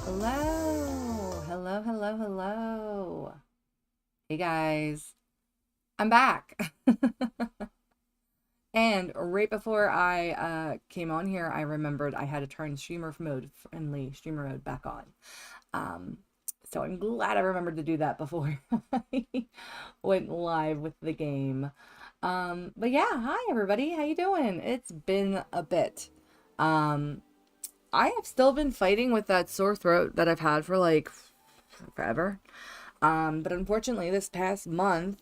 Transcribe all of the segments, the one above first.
Hello. Hello, hello, hello. Hey guys. I'm back. And right before I came on here, I remembered I had to turn friendly streamer mode back on. Um, so I'm glad I remembered to do that before I went live with the game. But yeah, hi everybody. How you doing? It's been a bit. Um, I have still been fighting with that sore throat that I've had for like forever. But unfortunately, this past month,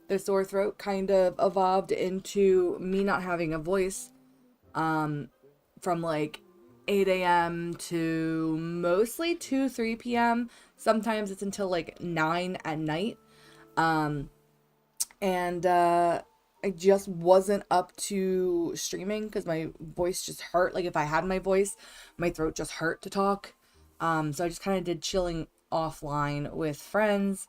the sore throat kind of evolved into me not having a voice from like 8 a.m. to mostly 2, 3 p.m. Sometimes it's until like 9 at night. Um, and I just wasn't up to streaming because my voice just hurt. Like if I had my voice, my throat just hurt to talk. So I just kind of did chilling offline with friends.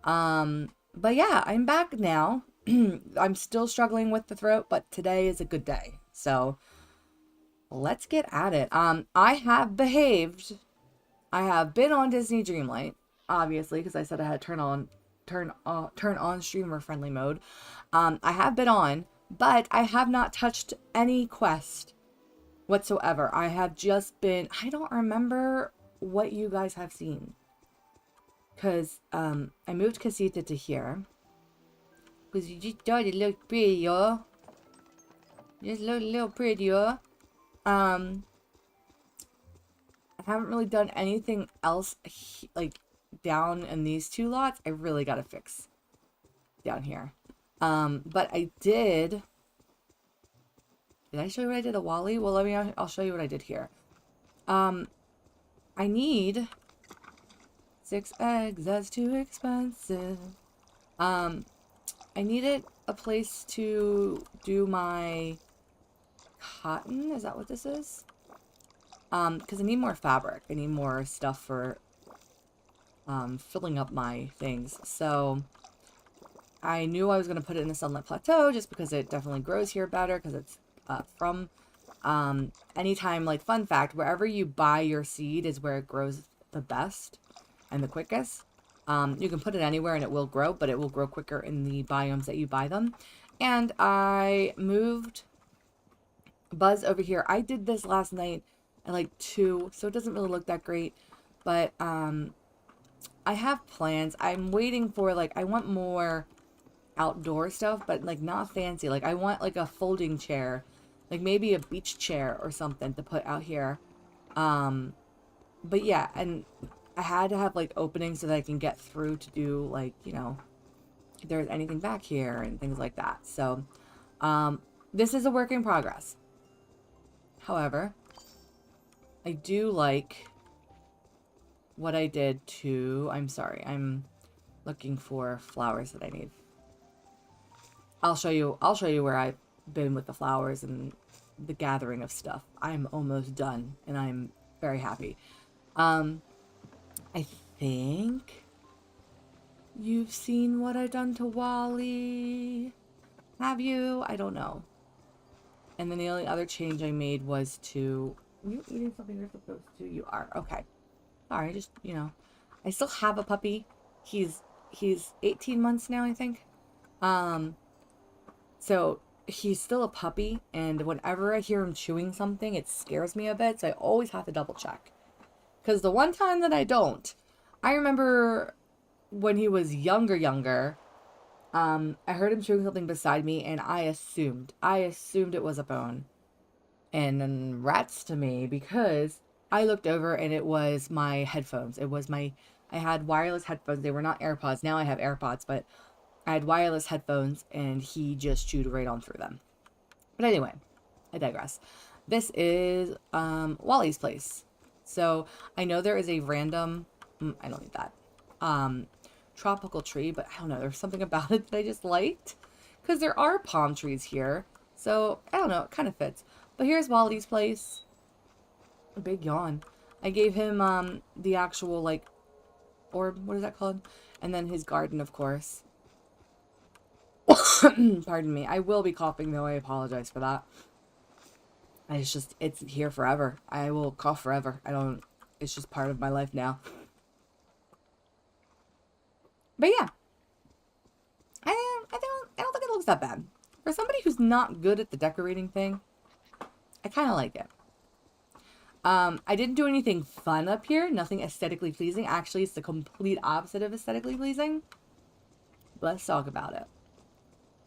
But yeah, I'm back now. I'm still struggling with the throat, but today is a good day. So let's get at it. I have behaved. I have been on Disney Dreamlight, obviously, because I said I had turn on streamer friendly mode. I have been on, but I have not touched any quest whatsoever. I have just been. I don't remember what you guys have seen, because I moved Casita to here because you just thought it looked prettier. Just looked a little prettier. Um, I haven't really done anything else like down in these two lots. I really gotta fix down here. But I did. Did I show you what I did at Wally? Well, I'll show you what I did here. I need 6 eggs. That's too expensive. I needed a place to do my cotton. Is that what this is? Because I need more fabric. I need more stuff for filling up my things. So I knew I was going to put it in the Sunlit Plateau just because it definitely grows here better because it's from anytime, like, fun fact, wherever you buy your seed is where it grows the best and the quickest. You can put it anywhere and it will grow, but it will grow quicker in the biomes that you buy them. And I moved Buzz over here. I did this last night at like 2, so it doesn't really look that great. But I have plans. I'm waiting for, like, I want more outdoor stuff, but like not fancy. Like I want like a folding chair, like maybe a beach chair or something to put out here. But yeah, and I had to have like openings so that I can get through to do, like, if there's anything back here and things like that. So this is a work in progress. However, I do like what I did to, I'm sorry, I'm looking for flowers that I need. I'll show you where I've been with the flowers and the gathering of stuff. I'm almost done and I'm very happy. I think you've seen what I've done to Wally. Have you? I don't know. And then the only other change I made was to... Are you eating something you're supposed to? You are. Okay. Sorry, just, I still have a puppy. He's 18 months now, I think. So he's still a puppy, and whenever I hear him chewing something, it scares me a bit, so I always have to double check. Because the one time that I don't, I remember when he was younger, I heard him chewing something beside me, and I assumed it was a bone. And then rats to me, because I looked over and it was my headphones. I had wireless headphones. They were not AirPods. Now I have AirPods, but I had wireless headphones and he just chewed right on through them. But anyway, I digress. This is Wally's place. So I know there is a random, I don't need that, tropical tree, but I don't know, there's something about it that I just liked. Because there are palm trees here. So I don't know, it kind of fits. But here's Wally's place. A big yawn. I gave him the actual, like, orb, what is that called? And then his garden, of course. Pardon me. I will be coughing, though. I apologize for that. It's here forever. I will cough forever. I don't It's just part of my life now. But yeah, I don't think it looks that bad. For somebody who's not good at the decorating thing, I kind of like it. I didn't do anything fun up here. Nothing aesthetically pleasing. Actually, it's the complete opposite of aesthetically pleasing. Let's talk about it.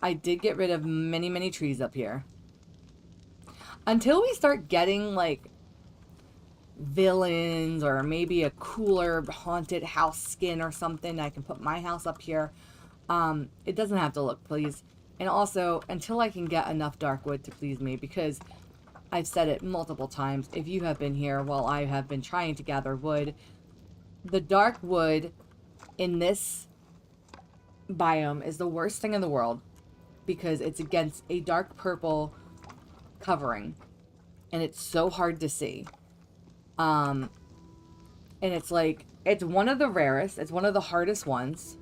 I did get rid of many, many trees up here. Until we start getting, like, villains or maybe a cooler haunted house skin or something, I can put my house up here. It doesn't have to look pleased. And also, until I can get enough dark wood to please me, because I've said it multiple times, if you have been here while I have been trying to gather wood, the dark wood in this biome is the worst thing in the world because it's against a dark purple covering and it's so hard to see. And it's like, it's one of the rarest, it's one of the hardest ones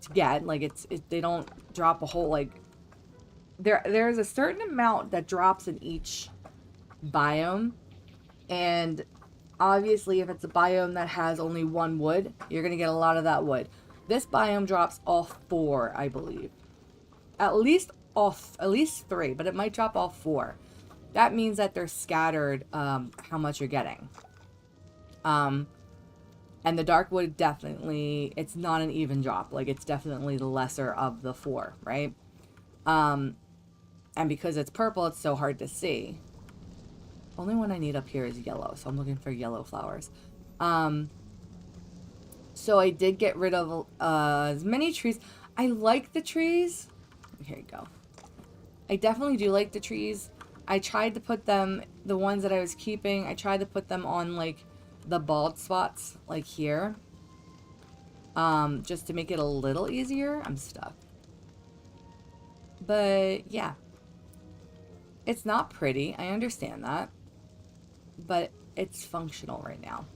to get. Like, they don't drop a whole, like, there's a certain amount that drops in each biome, and obviously if it's a biome that has only one wood, you're gonna get a lot of that wood. This biome drops all 4, I believe. At least 3, but it might drop all 4. That means that they're scattered, how much you're getting. And the dark wood definitely, it's not an even drop. Like, it's definitely the lesser of the 4, right? And because it's purple, it's so hard to see. Only one I need up here is yellow, so I'm looking for yellow flowers. So I did get rid of as many trees. I like the trees. Here you go. I definitely do like the trees. I tried to put them, the ones that I was keeping, I tried to put them on, like, the bald spots, like here. Just to make it a little easier. I'm stuck. But, yeah. It's not pretty. I understand that. But it's functional right now.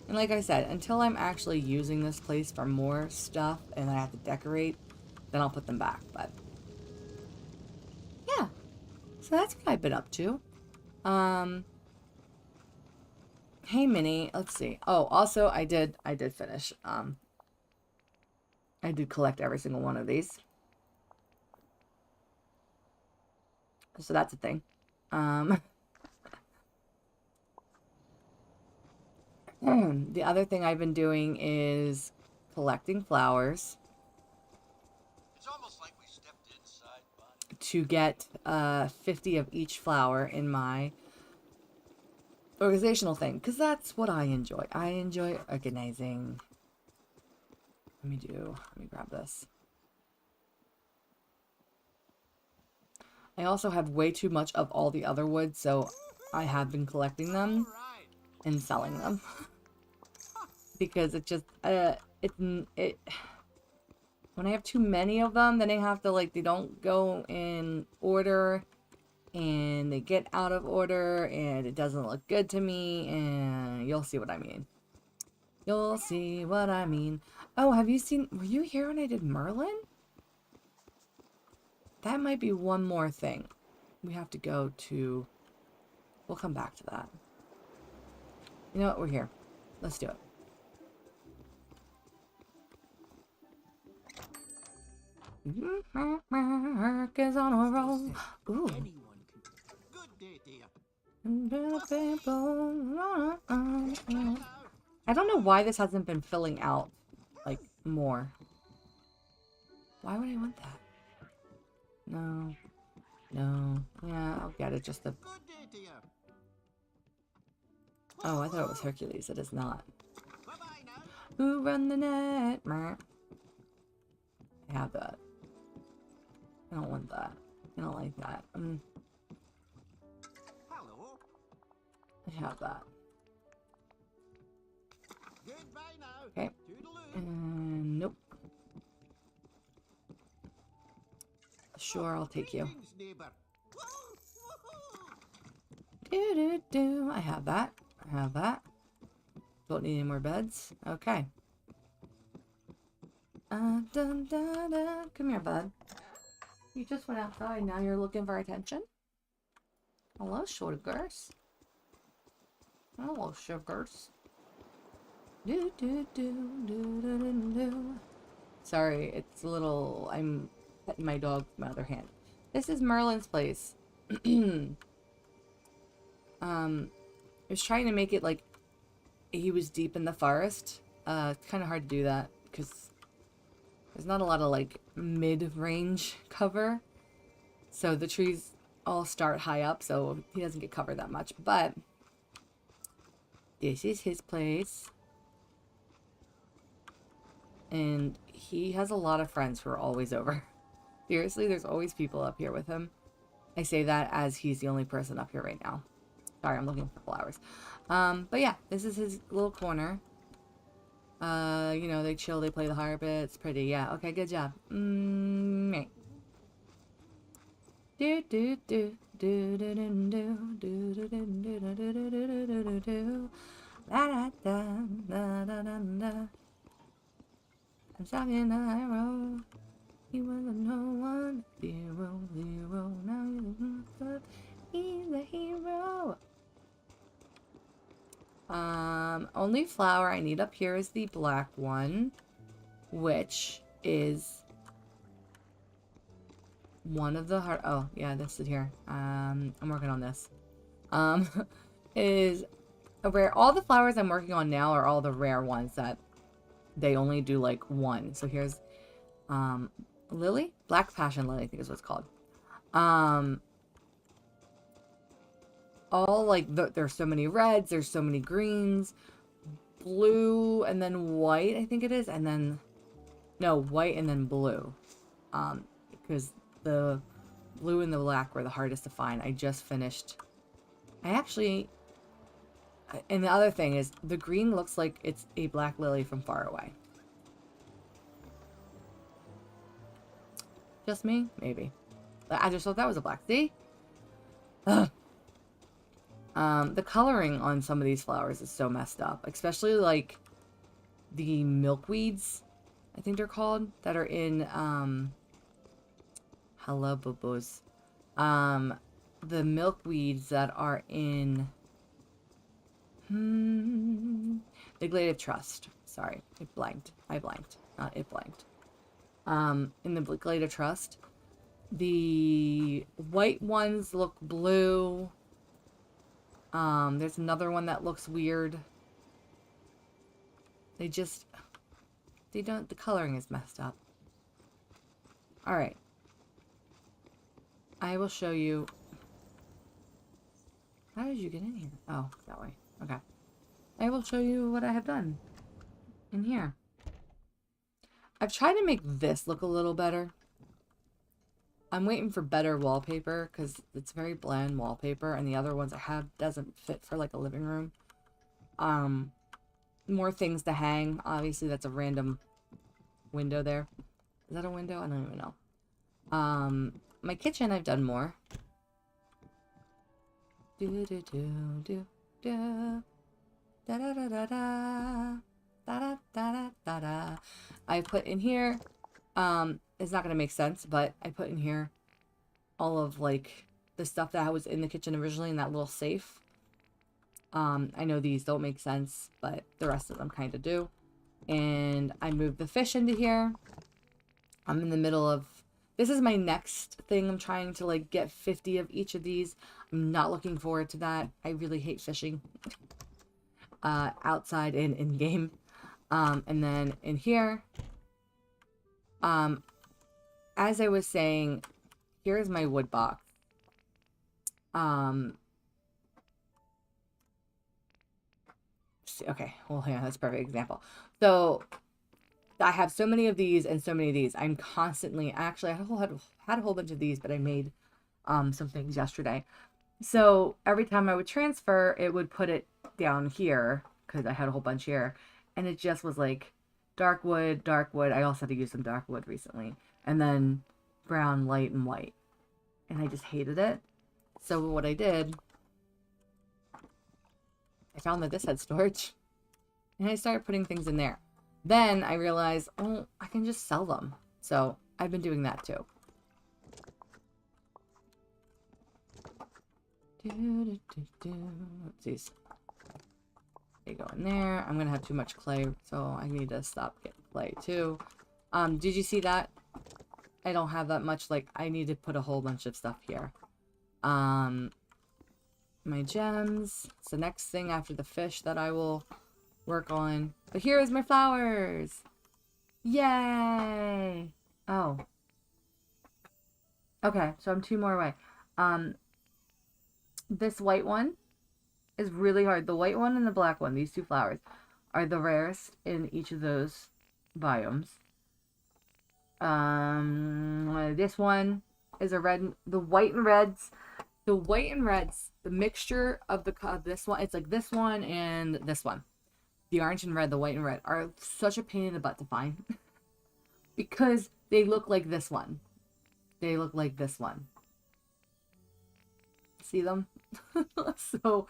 And like I said, until I'm actually using this place for more stuff and I have to decorate, then I'll put them back. But, yeah. So that's what I've been up to. Hey, Minnie. Let's see. Oh, also, I did finish. I did collect every single one of these. So that's a thing. The other thing I've been doing is collecting flowers. It's almost like we stepped inside, Bonnie. To get 50 of each flower in my organizational thing, because that's what I enjoy. I enjoy organizing. Let me grab this. I also have way too much of all the other wood, so I have been collecting them and selling them. Because it just, when I have too many of them, then I have to, like, they don't go in order, and they get out of order, and it doesn't look good to me, and you'll see what I mean. You'll see what I mean. Oh, have you seen, were you here when I did Merlin? That might be one more thing. We have to go to, we'll come back to that. You know what, we're here. Let's do it. Mark is on a roll. Ooh. Good day, dear. I don't know why this hasn't been filling out, like, more. Why would I want that? No. No. Yeah, I'll get it. Just the... Good day, dear. Oh, I thought it was Hercules. It is not. Bye-bye now. Who run the net? I have that. I don't want that. I don't like that. Hello. I have that. Goodbye now. Okay. Toodaloo. Nope. Sure, I'll take you. Greetings, neighbor. Do-do-do. I have that. I have that. Don't need any more beds. Okay. Dun, dun, dun. Come here, bud. You just went outside. Now you're looking for attention? Hello, short girls. Hello, sugars. Do, do, do, do, do, do, do. Sorry, it's a little... I'm petting my dog with my other hand. This is Merlin's place. I was trying to make it like he was deep in the forest. It's kind of hard to do that because there's not a lot of like mid-range cover. So the trees all start high up, so he doesn't get covered that much. But this is his place. And he has a lot of friends who are always over. Seriously, there's always people up here with him. I say that as he's the only person up here right now. Sorry, I'm looking for flowers. But yeah, this is his little corner. You know, they chill, they play the harp. It's pretty. Yeah, okay, good job. Do do do do do do do do do do do do do do. Da da da da da da. I'm talking the hero. He was a no one. Zero, zero. Now he's a hero. Only flower I need up here is the black one, which is one of the heart. Oh, yeah, this is here. I'm working on this. Is rare. All the flowers I'm working on now are all the rare ones that they only do like one. So here's, lily? Black passion lily, I think is what it's called. All like there's so many reds, there's so many greens, blue, and then white, I think it is, and then no, white and then blue, because the blue and the black were the hardest to find. I just finished. And the other thing is the green looks like it's a black lily from far away. Just me? Maybe. I just thought that was a black. See? Ugh. The coloring on some of these flowers is so messed up. Especially, like, the milkweeds, I think they're called, that are in, hello, boo-boos. The milkweeds that are in, Neglected Trust. Sorry, it blanked. I blanked. Not it blanked. In the Neglected Trust, the white ones look blue. There's another one that looks weird. The coloring is messed up. Alright. I will show you. How did you get in here? Oh, that way. Okay. I will show you what I have done in here. I've tried to make this look a little better. I'm waiting for better wallpaper because it's very bland wallpaper, and the other ones I have doesn't fit for like a living room. More things to hang. Obviously, that's a random window there. Is that a window? I don't even know. My kitchen, I've done more. Do do do do do. Da da da da da. Da da da da da. I put in here. It's not gonna make sense, but I put in here all of like the stuff that was in the kitchen originally in that little safe. I know these don't make sense, but the rest of them kind of do. And I moved the fish into here. I'm in the middle of, this is my next thing. I'm trying to like get 50 of each of these. I'm not looking forward to that. I really hate fishing. Outside and in game. And then in here, as I was saying, here's my wood box. Okay, well, yeah, that's a perfect example. So I have so many of these and so many of these. I'm constantly, actually, I had a whole bunch of these, but I made some things yesterday. So every time I would transfer, it would put it down here because I had a whole bunch here, and it just was like dark wood, dark wood. I also had to use some dark wood recently, and then brown, light, and white, and I just hated it. So what I did, I found that this had storage, and I started putting things in there. Then I realized, oh, I can just sell them. So I've been doing that too. Let's see. They go in there. I'm gonna have too much clay, so I need to stop getting clay too. Did you see that? I don't have that much, like, I need to put a whole bunch of stuff here. My gems. It's the next thing after the fish that I will work on. But here's my flowers! Yay! Oh. Okay, so I'm 2 more away. This white one is really hard. The white one and the black one, these 2 flowers, are the rarest in each of those biomes. This one is a red. The white and reds, the mixture of this one, it's like this one and this one. The orange and red, the white and red are such a pain in the butt to find because they look like this one. They look like this one. See them? So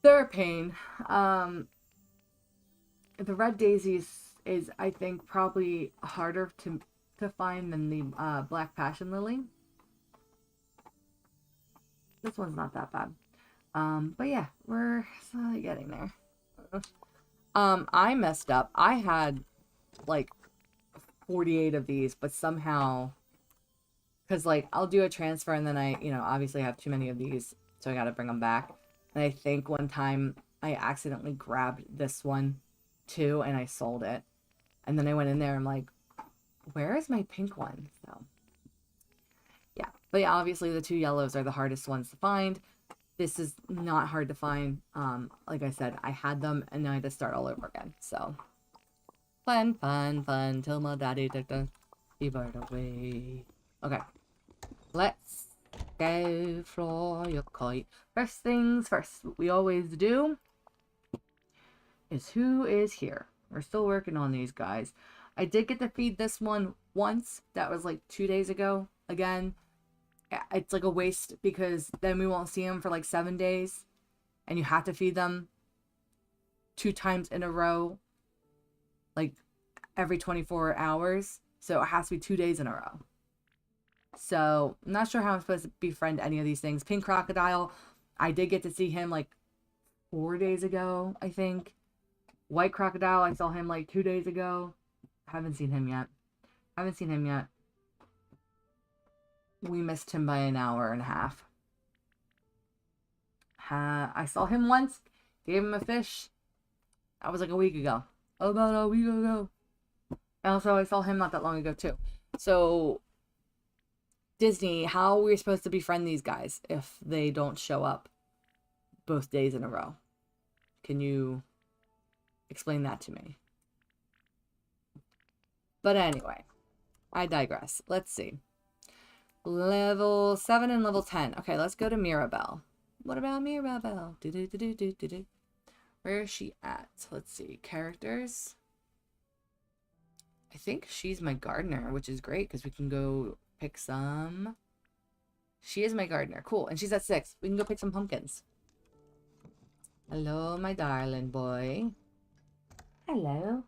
they're a pain. The red daisies is, I think, probably harder to find than the black passion lily. This one's not that bad. But yeah, we're slowly getting there. I messed up. I had like 48 of these, but somehow, because like I'll do a transfer and then I, obviously have too many of these, so I got to bring them back. And I think one time I accidentally grabbed this one too and I sold it. And then I went in there and I'm like, where is my pink one? So yeah, but yeah, obviously the 2 yellows are the hardest ones to find. This is not hard to find. Like I said, I had them and now I had to start all over again. So fun, fun, fun, till my daddy took the bird away. Okay, let's go fly your kite. First things first, what we always do is who is here. We're still working on these guys. I did get to feed this one once. That was like 2 days ago. Again, it's like a waste because then we won't see them for like 7 days. And you have to feed them 2 times in a row. Like every 24 hours. So it has to be 2 days in a row. So I'm not sure how I'm supposed to befriend any of these things. Pink crocodile, I did get to see him like 4 days ago, I think. White crocodile, I saw him like 2 days ago. Haven't seen him yet. We missed him by an hour and a half. I saw him once. Gave him a fish. That was like a week ago. About a week ago. And also I saw him not that long ago too. So Disney, how are we supposed to befriend these guys if they don't show up both days in a row? Can you explain that to me? But anyway, I digress. Let's see. Level 7 and level 10. Okay, let's go to Mirabelle. What about Mirabelle? Where is she at? Let's see. Characters. I think she's my gardener, which is great because we can go pick some. She is my gardener. Cool. And she's at 6. We can go pick some pumpkins. Hello, my darling boy. Hello.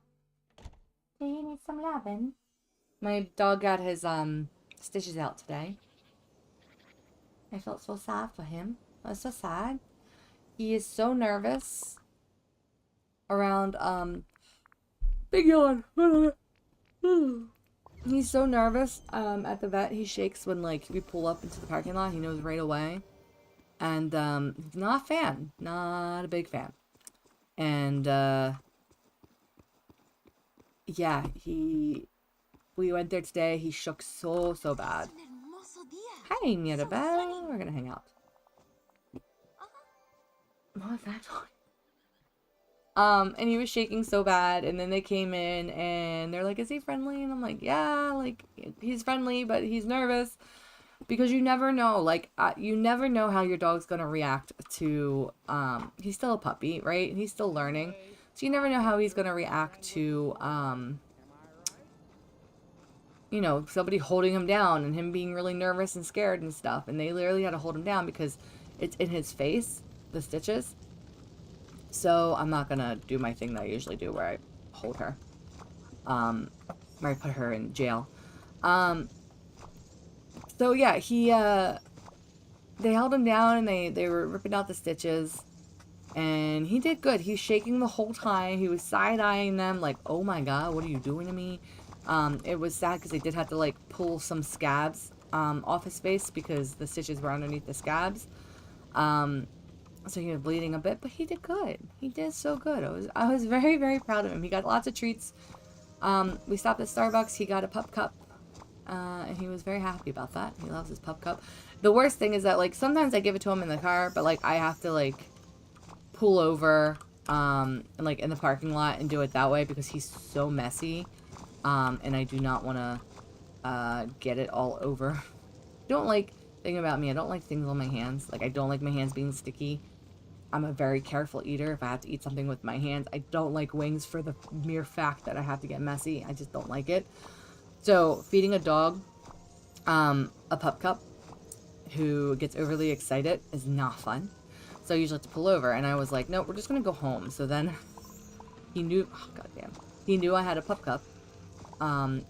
Do you need some loving? My dog got his stitches out today. I felt so sad for him. I was so sad. He is so nervous around big yawn. He's so nervous at the vet. He shakes when like we pull up into the parking lot. He knows right away. And he's not a fan. Not a big fan. And yeah, we went there today. He shook so bad. Hi, Mirabelle. We're gonna hang out. What was that noise? And he was shaking so bad, and then they came in and they're like, is he friendly? And I'm like, yeah, like he's friendly, but he's nervous. Because you never know, like, you never know how your dog's gonna react to, he's still a puppy, right? He's still learning. So you never know how he's gonna react to, you know, somebody holding him down and him being really nervous and scared and stuff. And they literally had to hold him down because it's in his face, the stitches. So I'm not gonna do my thing that I usually do where I hold her. Where I put her in jail. So yeah, he, they held him down and they were ripping out the stitches. And he did good. He's shaking the whole time. He was side-eyeing them like, oh my god, what are you doing to me? It was sad because they did have to like pull some scabs off his face because the stitches were underneath the scabs. So he was bleeding a bit, but he did good. He did so good. I was very, very proud of him. He got lots of treats. We stopped at Starbucks. He got a pup cup. And he was very happy about that. He loves his pup cup. The worst thing is that, like, sometimes I give it to him in the car, but, like, I have to, like, pull over, and, like, in the parking lot and do it that way because he's so messy. And I do not want to, get it all over. Don't like, thing about me, I don't like things on my hands. Like, I don't like my hands being sticky. I'm a very careful eater. If I have to eat something with my hands, I don't like wings for the mere fact that I have to get messy. I just don't like it. So, feeding a dog a pup cup who gets overly excited is not fun. So I usually have to pull over, and I was like, no, we're just gonna go home. So then he knew, oh, goddamn, he knew I had a pup cup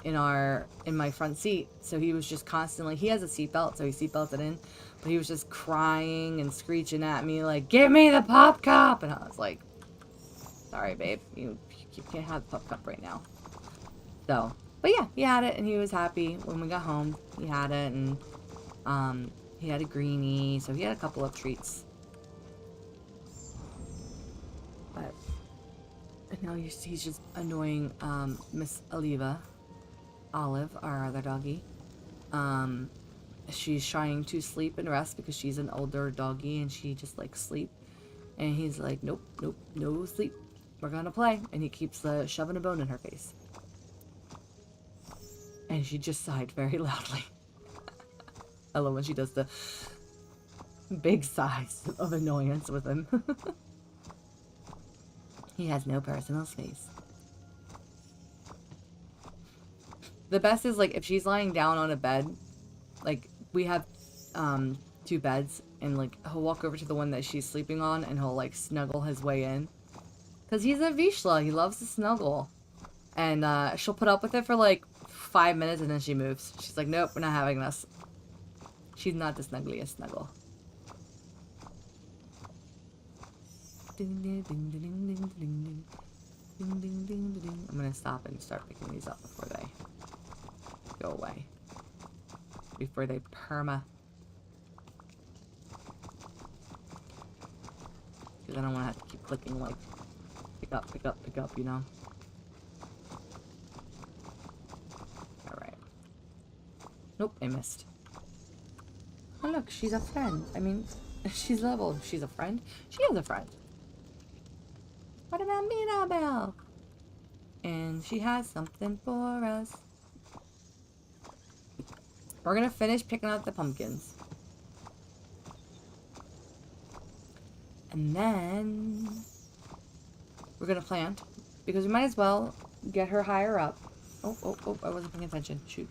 in my front seat. So he was just constantly, he has a seatbelt, so he seatbelted in, but he was just crying and screeching at me like, give me the pup cup. And I was like, sorry, babe, you can't have the pup cup right now. So, but yeah, he had it, and he was happy when we got home. He had it, and he had a greenie, so he had a couple of treats. But now he's just annoying Miss Olive, our other doggy. She's trying to sleep and rest because she's an older doggy and she just likes sleep. And he's like, nope, nope, no sleep. We're gonna play. And he keeps shoving a bone in her face. And she just sighed very loudly. I love when she does the big sighs of annoyance with him. He has no personal space. The best is, like, if she's lying down on a bed, like, we have 2 beds, and, like, he'll walk over to the one that she's sleeping on, and he'll, like, snuggle his way in. Because he's a Vizsla. He loves to snuggle. And she'll put up with it for, like, 5 minutes, and then she moves. She's like, nope, we're not having this. She's not the snuggliest snuggle. Ding, ding, ding, ding, ding, ding, ding. Ding, ding, ding, ding. I'm gonna stop and start picking these up before they go away. Before they perma. Because I don't want to have to keep clicking, like, pick up, pick up, pick up, you know? Alright. Nope, I missed. Oh, look, she's a friend. I mean, she's level. She's a friend. She is a friend. What about Mirabelle? And she has something for us. We're gonna finish picking out the pumpkins. And then we're gonna plant. Because we might as well get her higher up. Oh, I wasn't paying attention. Shoot.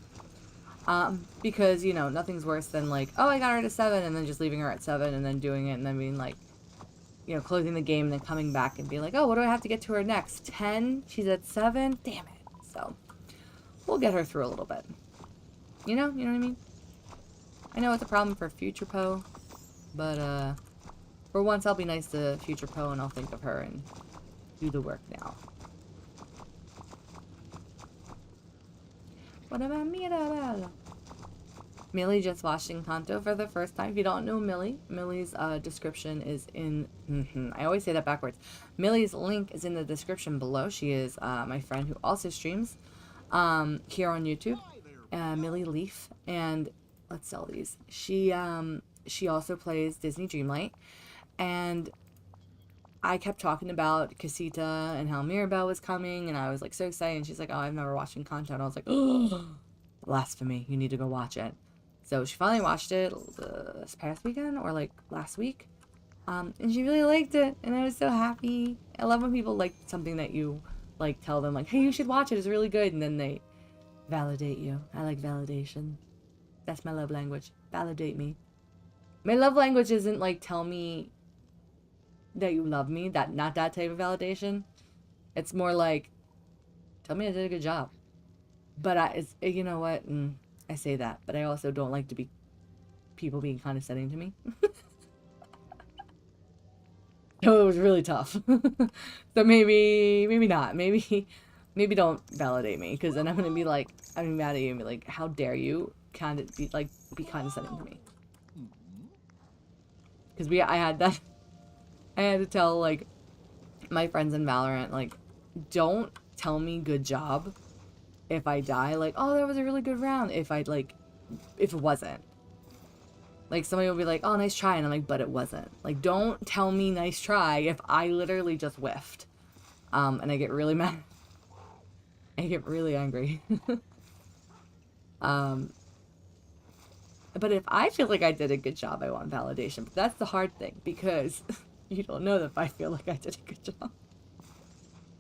Because, you know, nothing's worse than like, oh, I got her to 7, and then just leaving her at 7, and then doing it, and then being like, you know, closing the game, and then coming back and being like, oh, what do I have to get to her next? 10? She's at 7? Damn it. So, we'll get her through a little bit. You know what I mean? I know it's a problem for Future Poe, but, for once I'll be nice to Future Poe, and I'll think of her and do the work now. What about Mirabelle? Millie just watching Kanto for the first time. If you don't know Millie, Millie's description is in... I always say that backwards. Millie's link is in the description below. She is my friend who also streams here on YouTube. Millie Leaf. And let's sell these. She also plays Disney Dreamlight. And I kept talking about Casita and how Mirabelle was coming, and I was like so excited, and she's like, oh, I've never watched Encanto, and I was like, oh, blasphemy, you need to go watch it. So she finally watched it this past weekend, or like last week, and she really liked it, and I was so happy. I love when people like something that you like tell them like, hey, you should watch it, it's really good, and then they validate you. I like validation. That's my love language. Validate me. My love language isn't like tell me that you love me, not that type of validation. It's more like tell me I did a good job. But you know what, I say that, but I also don't like to be people being condescending to me. So it was really tough. So maybe not. Maybe don't validate me, because then I'm gonna be like, I'm gonna be mad at you and be like, how dare you be condescending to me? Because I had to tell like my friends in Valorant, like, don't tell me good job if I die. Like, oh, that was a really good round. If it wasn't. Like, somebody will be like, oh, nice try. And I'm like, but it wasn't. Like, don't tell me nice try if I literally just whiffed. And I get really mad. I get really angry. um, but if I feel like I did a good job, I want validation. But that's the hard thing, because you don't know if I feel like I did a good job.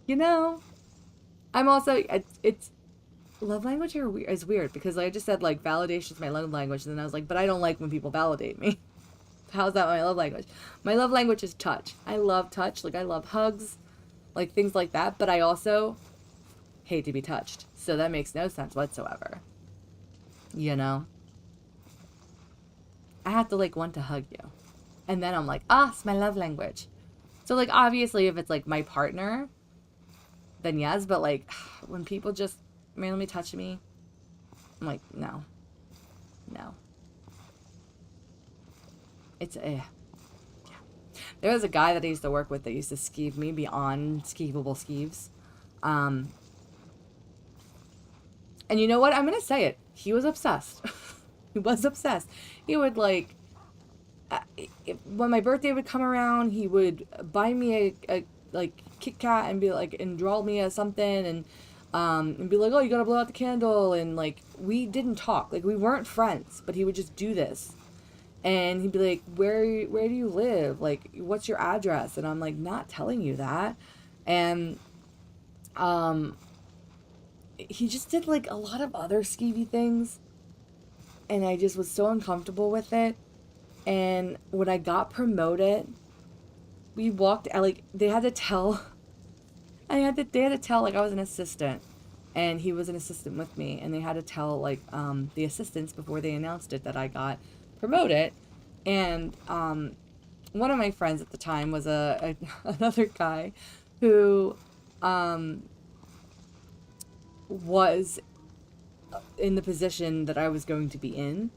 You know? I'm also, it's love language here is weird, because I just said, like, validation is my love language. And then I was like, but I don't like when people validate me. How's that my love language? My love language is touch. I love touch. Like, I love hugs, like, things like that. But I also hate to be touched. So that makes no sense whatsoever. You know? I have to, like, want to hug you. And then I'm like, ah, it's my love language. So, like, obviously, if it's, like, my partner, then yes. But, like, when people just randomly touch me, I'm like, no. No. It's yeah. There was a guy that I used to work with that used to skeeve me beyond skeevable skeeves. And you know what? I'm gonna say it. He was obsessed. He was obsessed. He would, like, when my birthday would come around, he would buy me a like Kit Kat and be like, and draw me a something, and be like, oh, you gotta blow out the candle. And, like, we didn't talk. Like, we weren't friends, but he would just do this. And he'd be like, where do you live? Like, what's your address? And I'm like, not telling you that. And he just did, like, a lot of other skeevy things. And I just was so uncomfortable with it. And when I got promoted, we walked out, like, they had to tell, they had to tell, like, I was an assistant. And he was an assistant with me. And they had to tell, like, the assistants before they announced it that I got promoted. And one of my friends at the time was another guy who was in the position that I was going to be in,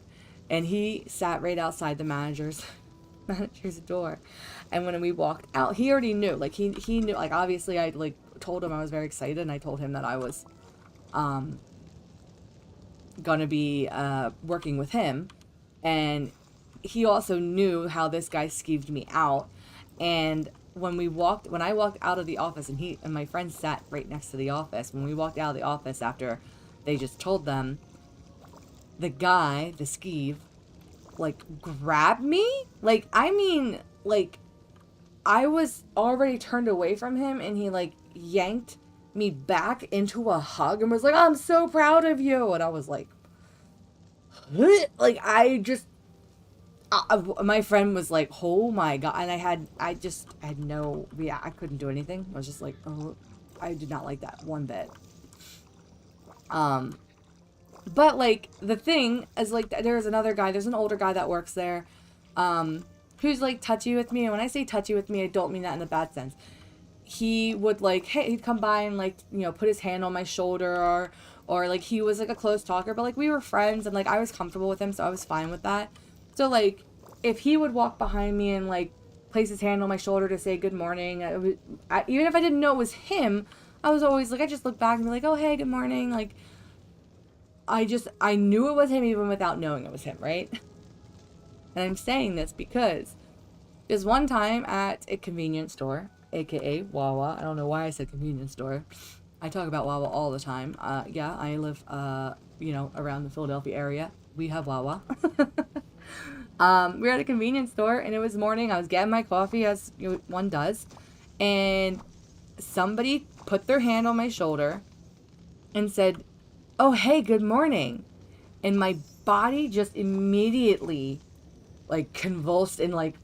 and he sat right outside the manager's door. And when we walked out, he already knew, like, he knew, like, obviously I, like, told him I was very excited, and I told him that I was gonna be working with him. And he also knew how this guy skeeved me out. And when I walked out of the office, and he and my friend sat right next to the office, when we walked out of the office after they just told them, the guy, the skeeve, like, grabbed me. Like, I mean, like, I was already turned away from him, and he, like, yanked me back into a hug and was like, I'm so proud of you. And I was like, like, my friend was like, oh my god. And I had no, yeah, I couldn't do anything. I was just like, oh, I did not like that one bit. But, like, the thing is, like, there's an older guy that works there, who's, like, touchy with me. And when I say touchy with me, I don't mean that in a bad sense. He would, like, hey, he'd come by and, like, you know, put his hand on my shoulder, or like, he was, like, a close talker, but, like, we were friends, and, like, I was comfortable with him, so I was fine with that. So, like, if he would walk behind me and, like, place his hand on my shoulder to say good morning, even if I didn't know it was him, I was always, like, I just look back and be like, oh, hey, good morning. Like, I knew it was him even without knowing it was him, right? And I'm saying this because there's one time at a convenience store, aka Wawa. I don't know why I said convenience store. I talk about Wawa all the time. Yeah, I live, you know, around the Philadelphia area. We have Wawa. We were at a convenience store, and it was morning. I was getting my coffee, as one does, and somebody put their hand on my shoulder and said, oh, hey, good morning. And my body just immediately, like, convulsed and, like,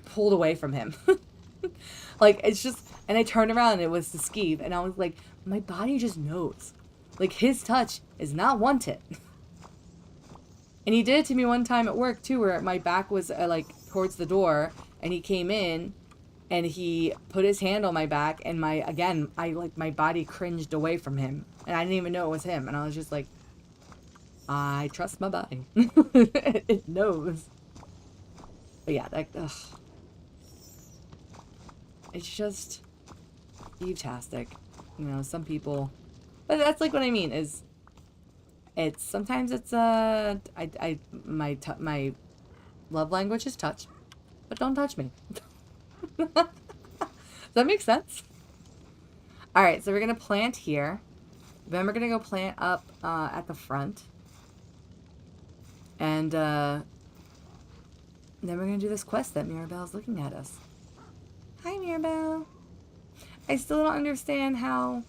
pulled away from him. Like, it's just, and I turned around and it was the skeeve, and I was like, my body just knows. Like, his touch is not wanted. And he did it to me one time at work, too, where my back was, like, towards the door, and he came in, And he put his hand on my back, and my body cringed away from him. And I didn't even know it was him. And I was just like, I trust my body. It knows. But yeah, ugh. It's just fantastic. You know, some people, but that's like what I mean is sometimes it's my love language is touch, but don't touch me. Does that make sense? All right, so we're gonna plant here. Then we're gonna go plant up at the front, and then we're gonna do this quest that Mirabelle's looking at us. Hi, Mirabelle. I still don't understand how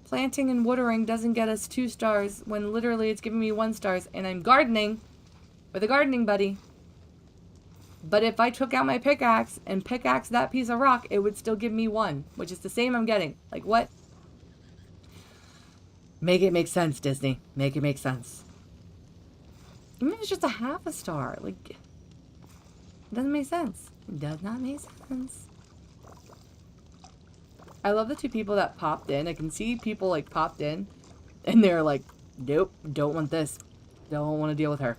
planting and watering doesn't get us 2 stars when literally it's giving me 1 stars, and I'm gardening with a gardening buddy. But if I took out my pickaxe and pickaxe that piece of rock, it would still give me 1, which is the same I'm getting. Like, what? Make it make sense, Disney. Make it make sense. Even if it's just a half a star, like, it doesn't make sense. It does not make sense. I love the 2 people that popped in. I can see people, like, popped in, and they're like, nope, don't want this. Don't want to deal with her.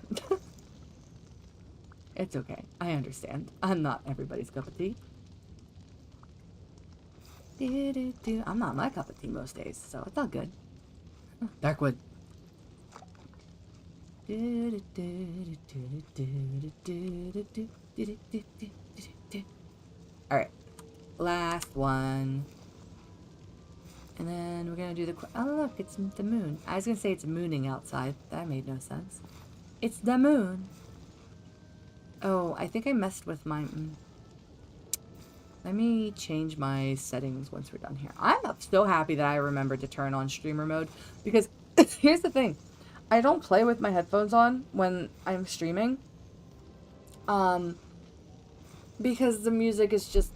It's okay. I understand. I'm not everybody's cup of tea. I'm not my cup of tea most days, so it's all good. Darkwood. Alright. Last one. And then we're gonna do the... Oh, look, it's the moon. I was gonna say it's mooning outside. That made no sense. It's the moon. Oh, I think I messed with my... Let me change my settings once we're done here. I'm so happy that I remembered to turn on streamer mode. Because here's the thing. I don't play with my headphones on when I'm streaming. Because the music is just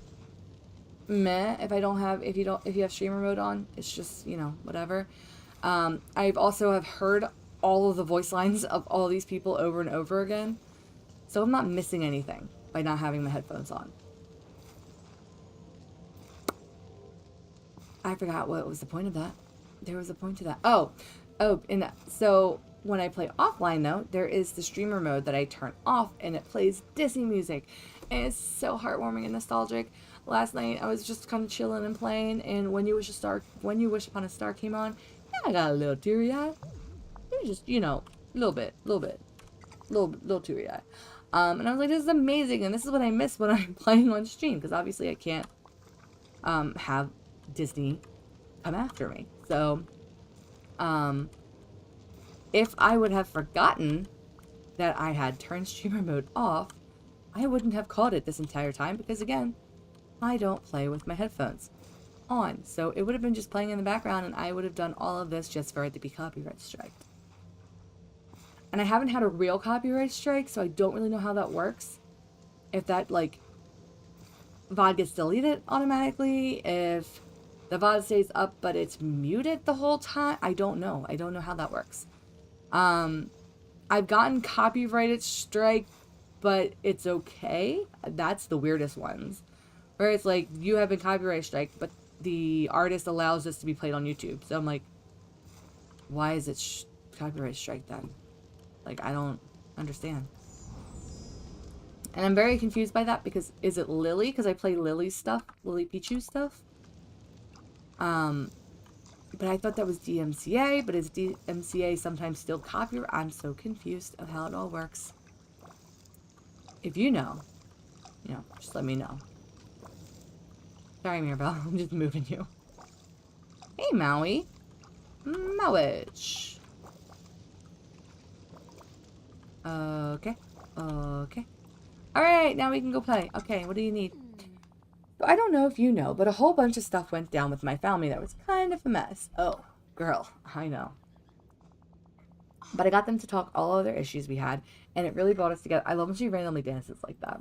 meh if you have streamer mode on. It's just, you know, whatever. I've also have heard all of the voice lines of all these people over and over again. So I'm not missing anything by not having my headphones on. I forgot what was the point of that. There was a point to that. And so when I play offline though, there is the streamer mode that I turn off and it plays Disney music. And it's so heartwarming and nostalgic. Last night I was just kind of chilling and playing, and When You Wish Upon a Star came on, yeah, I got a little teary-eyed. It was just, you know, little teary-eyed. And I was like, this is amazing, and this is what I miss when I'm playing on stream, because obviously I can't have Disney come after me. So, if I would have forgotten that I had turned streamer mode off, I wouldn't have caught it this entire time, because again, I don't play with my headphones on. So it would have been just playing in the background, and I would have done all of this just for it to be copyright strike. And I haven't had a real copyright strike, so I don't really know how that works. If that, like, VOD gets deleted automatically, if the VOD stays up but it's muted the whole time, I don't know. I don't know how that works. I've gotten copyrighted strike, but it's okay. That's the weirdest ones. Where it's like, you have been copyright strike, but the artist allows this to be played on YouTube. So I'm like, why is it copyright strike then? Like, I don't understand. And I'm very confused by that, because is it Lily? Because I play Lily's stuff, Lily Pichu stuff. But I thought that was DMCA, but is DMCA sometimes still copyright? I'm so confused of how it all works. If you know, just let me know. Sorry, Mirabelle, I'm just moving you. Hey, Maui. Mowich. Okay. Alright, now we can go play. Okay, what do you need? So I don't know if you know, but a whole bunch of stuff went down with my family that was kind of a mess. Oh, girl, I know. But I got them to talk all other issues we had, and it really brought us together. I love when she randomly dances like that.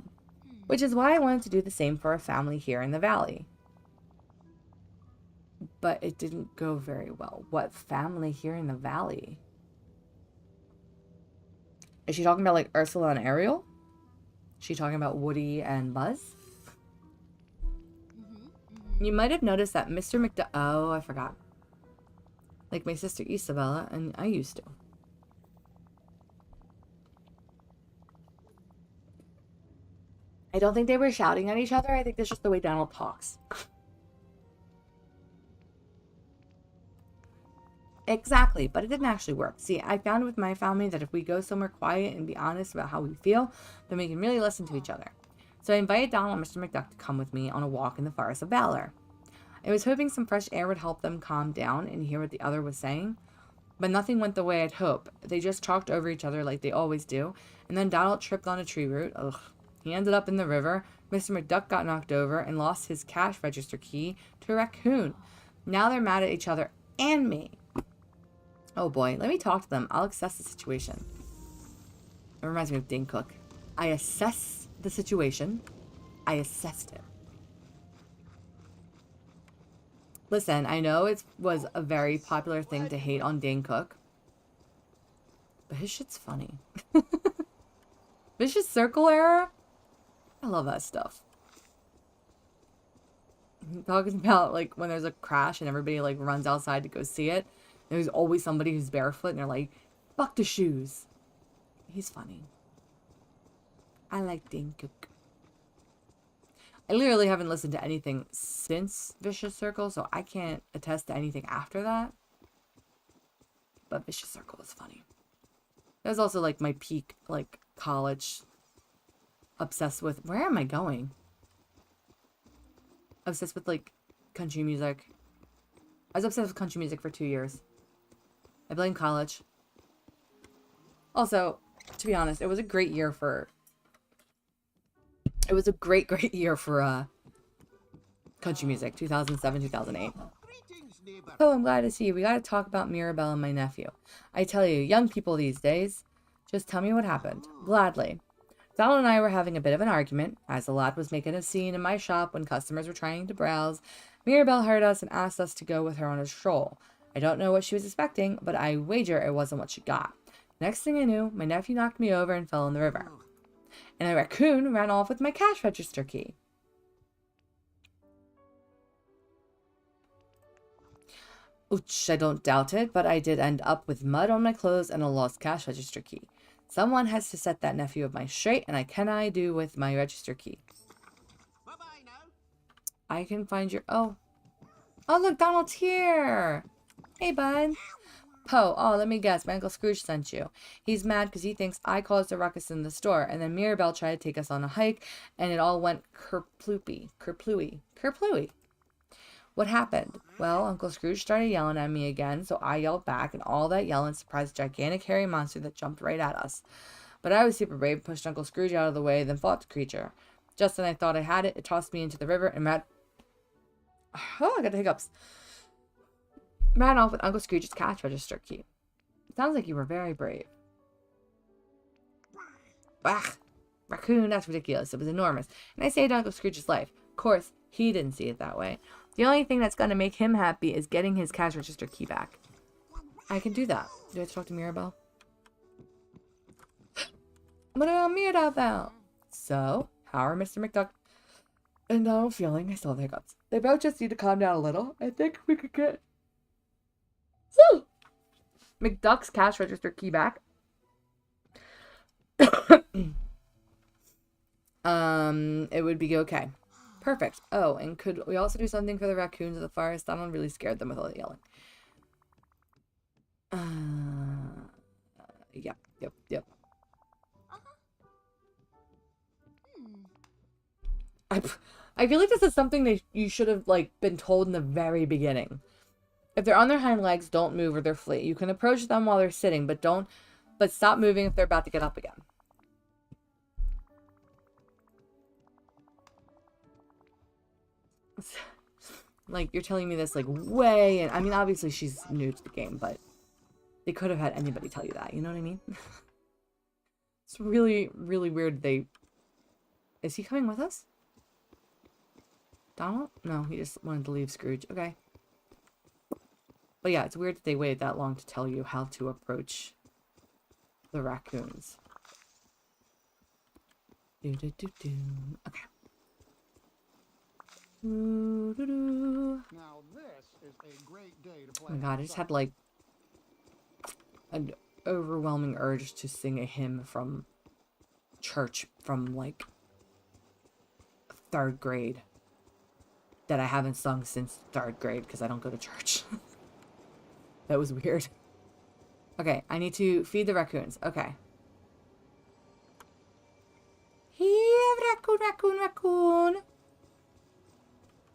Which is why I wanted to do the same for a family here in the valley. But it didn't go very well. What family here in the valley? Is she talking about, like, Ursula and Ariel? Is she talking about Woody and Buzz? You might have noticed that Mr. McDuck... Oh, I forgot. Like my sister Isabella, and I used to. I don't think they were shouting at each other. I think that's just the way Donald talks. Exactly, but it didn't actually work. See, I found with my family that if we go somewhere quiet and be honest about how we feel, then we can really listen to each other. So I invited Donald and Mr. McDuck to come with me on a walk in the Forest of Valor. I was hoping some fresh air would help them calm down and hear what the other was saying, but nothing went the way I'd hoped. They just talked over each other like they always do, and then Donald tripped on a tree root. Ugh. He ended up in the river. Mr. McDuck got knocked over and lost his cash register key to a raccoon. Now they're mad at each other and me. Oh boy, let me talk to them. I'll assess the situation. It reminds me of Dane Cook. I assess the situation. I assessed it. Listen, I know it was a very popular thing to hate on Dane Cook, but his shit's funny. Vicious Circle era? I love that stuff. Talking about like when there's a crash and everybody like runs outside to go see it. There's always somebody who's barefoot and they're like, fuck the shoes. He's funny. I like Dane Cook. I literally haven't listened to anything since Vicious Circle, so I can't attest to anything after that. But Vicious Circle was funny. That was also like my peak, like college, obsessed with, where am I going? Obsessed with like country music. I was obsessed with country music for 2 years. I blame college. Also, to be honest, it was a great year for... It was a great year for country music. 2007, 2008. Oh, I'm glad to see you. We gotta talk about Mirabelle and my nephew. I tell you, young people these days. Just tell me what happened. Gladly. Donald and I were having a bit of an argument, as the lad was making a scene in my shop when customers were trying to browse. Mirabelle heard us and asked us to go with her on a stroll. I don't know what she was expecting, but I wager it wasn't what she got. Next thing I knew, my nephew knocked me over and fell in the river. And a raccoon ran off with my cash register key. Ouch, I don't doubt it, but I did end up with mud on my clothes and a lost cash register key. Someone has to set that nephew of mine straight, and I cannot do with my register key. Bye-bye now. I can find your... Oh, look, Donald's here. Hey, bud. Poe, oh, let me guess. My Uncle Scrooge sent you. He's mad because he thinks I caused a ruckus in the store, and then Mirabelle tried to take us on a hike, and it all went kerplooey. What happened? Well, Uncle Scrooge started yelling at me again, so I yelled back, and all that yelling surprised a gigantic hairy monster that jumped right at us. But I was super brave, pushed Uncle Scrooge out of the way, then fought the creature. Just when I thought I had it, it tossed me into the river and ran... Oh, I got the hiccups. Ran off with Uncle Scrooge's cash register key. Sounds like you were very brave. Bah! Raccoon, that's ridiculous. It was enormous. And I saved Uncle Scrooge's life. Of course, he didn't see it that way. The only thing that's going to make him happy is getting his cash register key back. I can do that. Do I have to talk to Mirabelle? What about Mirabelle? So, how are Mr. McDuck and Donald feeling? I still have hiccups. They both just need to calm down a little. I think we could get... Woo! McDuck's cash register key back. It would be okay. Perfect. Oh, and could we also do something for the raccoons of the forest? Donald really scared them with all the yelling. Yep. I feel like this is something you should have like been told in the very beginning. If they're on their hind legs, don't move or they're flee. You can approach them while they're sitting, but stop moving if they're about to get up again. Like, you're telling me this, like, way... And I mean, obviously, she's new to the game, but they could have had anybody tell you that. You know what I mean? It's really, really weird they... Is he coming with us? Donald? No, he just wanted to leave Scrooge. Okay. But yeah, it's weird that they waited that long to tell you how to approach the raccoons. Okay. Doo-doo-doo. Now this is a great day to Oh play my god, I just had like an overwhelming urge to sing a hymn from church from like 3rd grade that I haven't sung since 3rd grade because I don't go to church. That was weird. Okay, I need to feed the raccoons. Okay. Here, raccoon, raccoon, raccoon.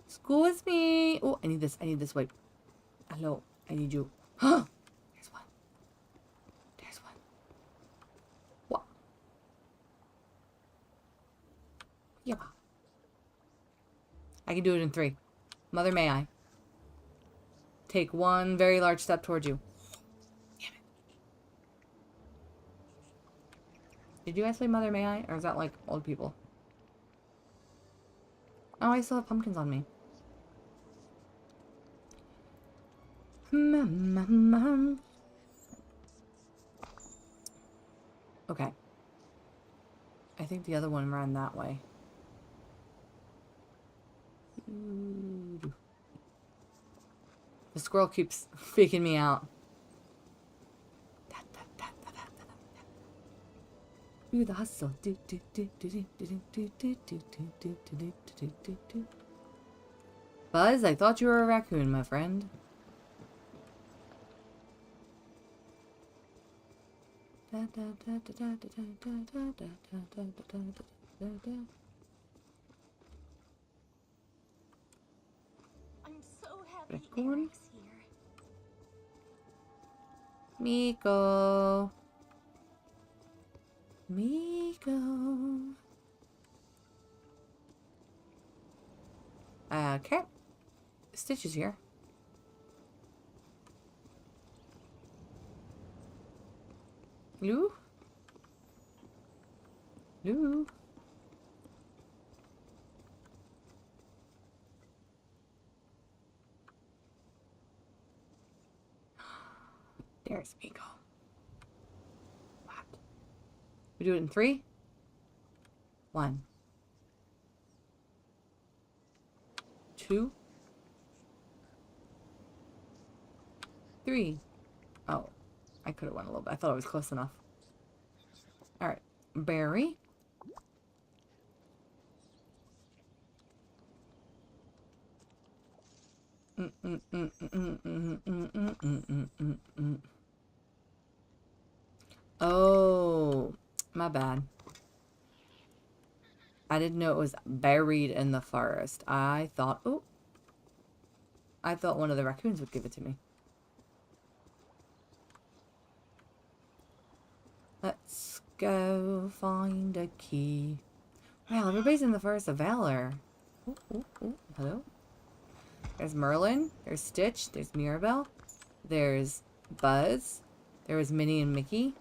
Excuse me. Oh, I need this. I need this. Wait. Hello. I need you. Huh. There's one. There's one. What? Yeah. I can do it in 3. Mother, may I? Take one very large step towards you. Damn it. Did you guys say Mother, may I? Or is that like old people? Oh, I still have pumpkins on me. Okay. I think the other one ran that way. The squirrel keeps faking me out. Do the hustle. Buzz, I thought you were a raccoon, my friend. I'm so happy Raccoon? Eric's here. Miko. Miko. Okay. Stitch is here. Lou? Lou? There's Miko. What? We do it in 3? 1. 2. 3. Oh, I could have went a little bit. I thought it was close enough. Alright. Berry. Oh, my bad. I didn't know it was buried in the forest. I thought, oh, I thought one of the raccoons would give it to me. Let's go find a key. Wow, everybody's in the Forest of Valor. Ooh, ooh, ooh. Hello? There's Merlin. There's Stitch. There's Mirabelle. There's Buzz. There was Minnie and Mickey.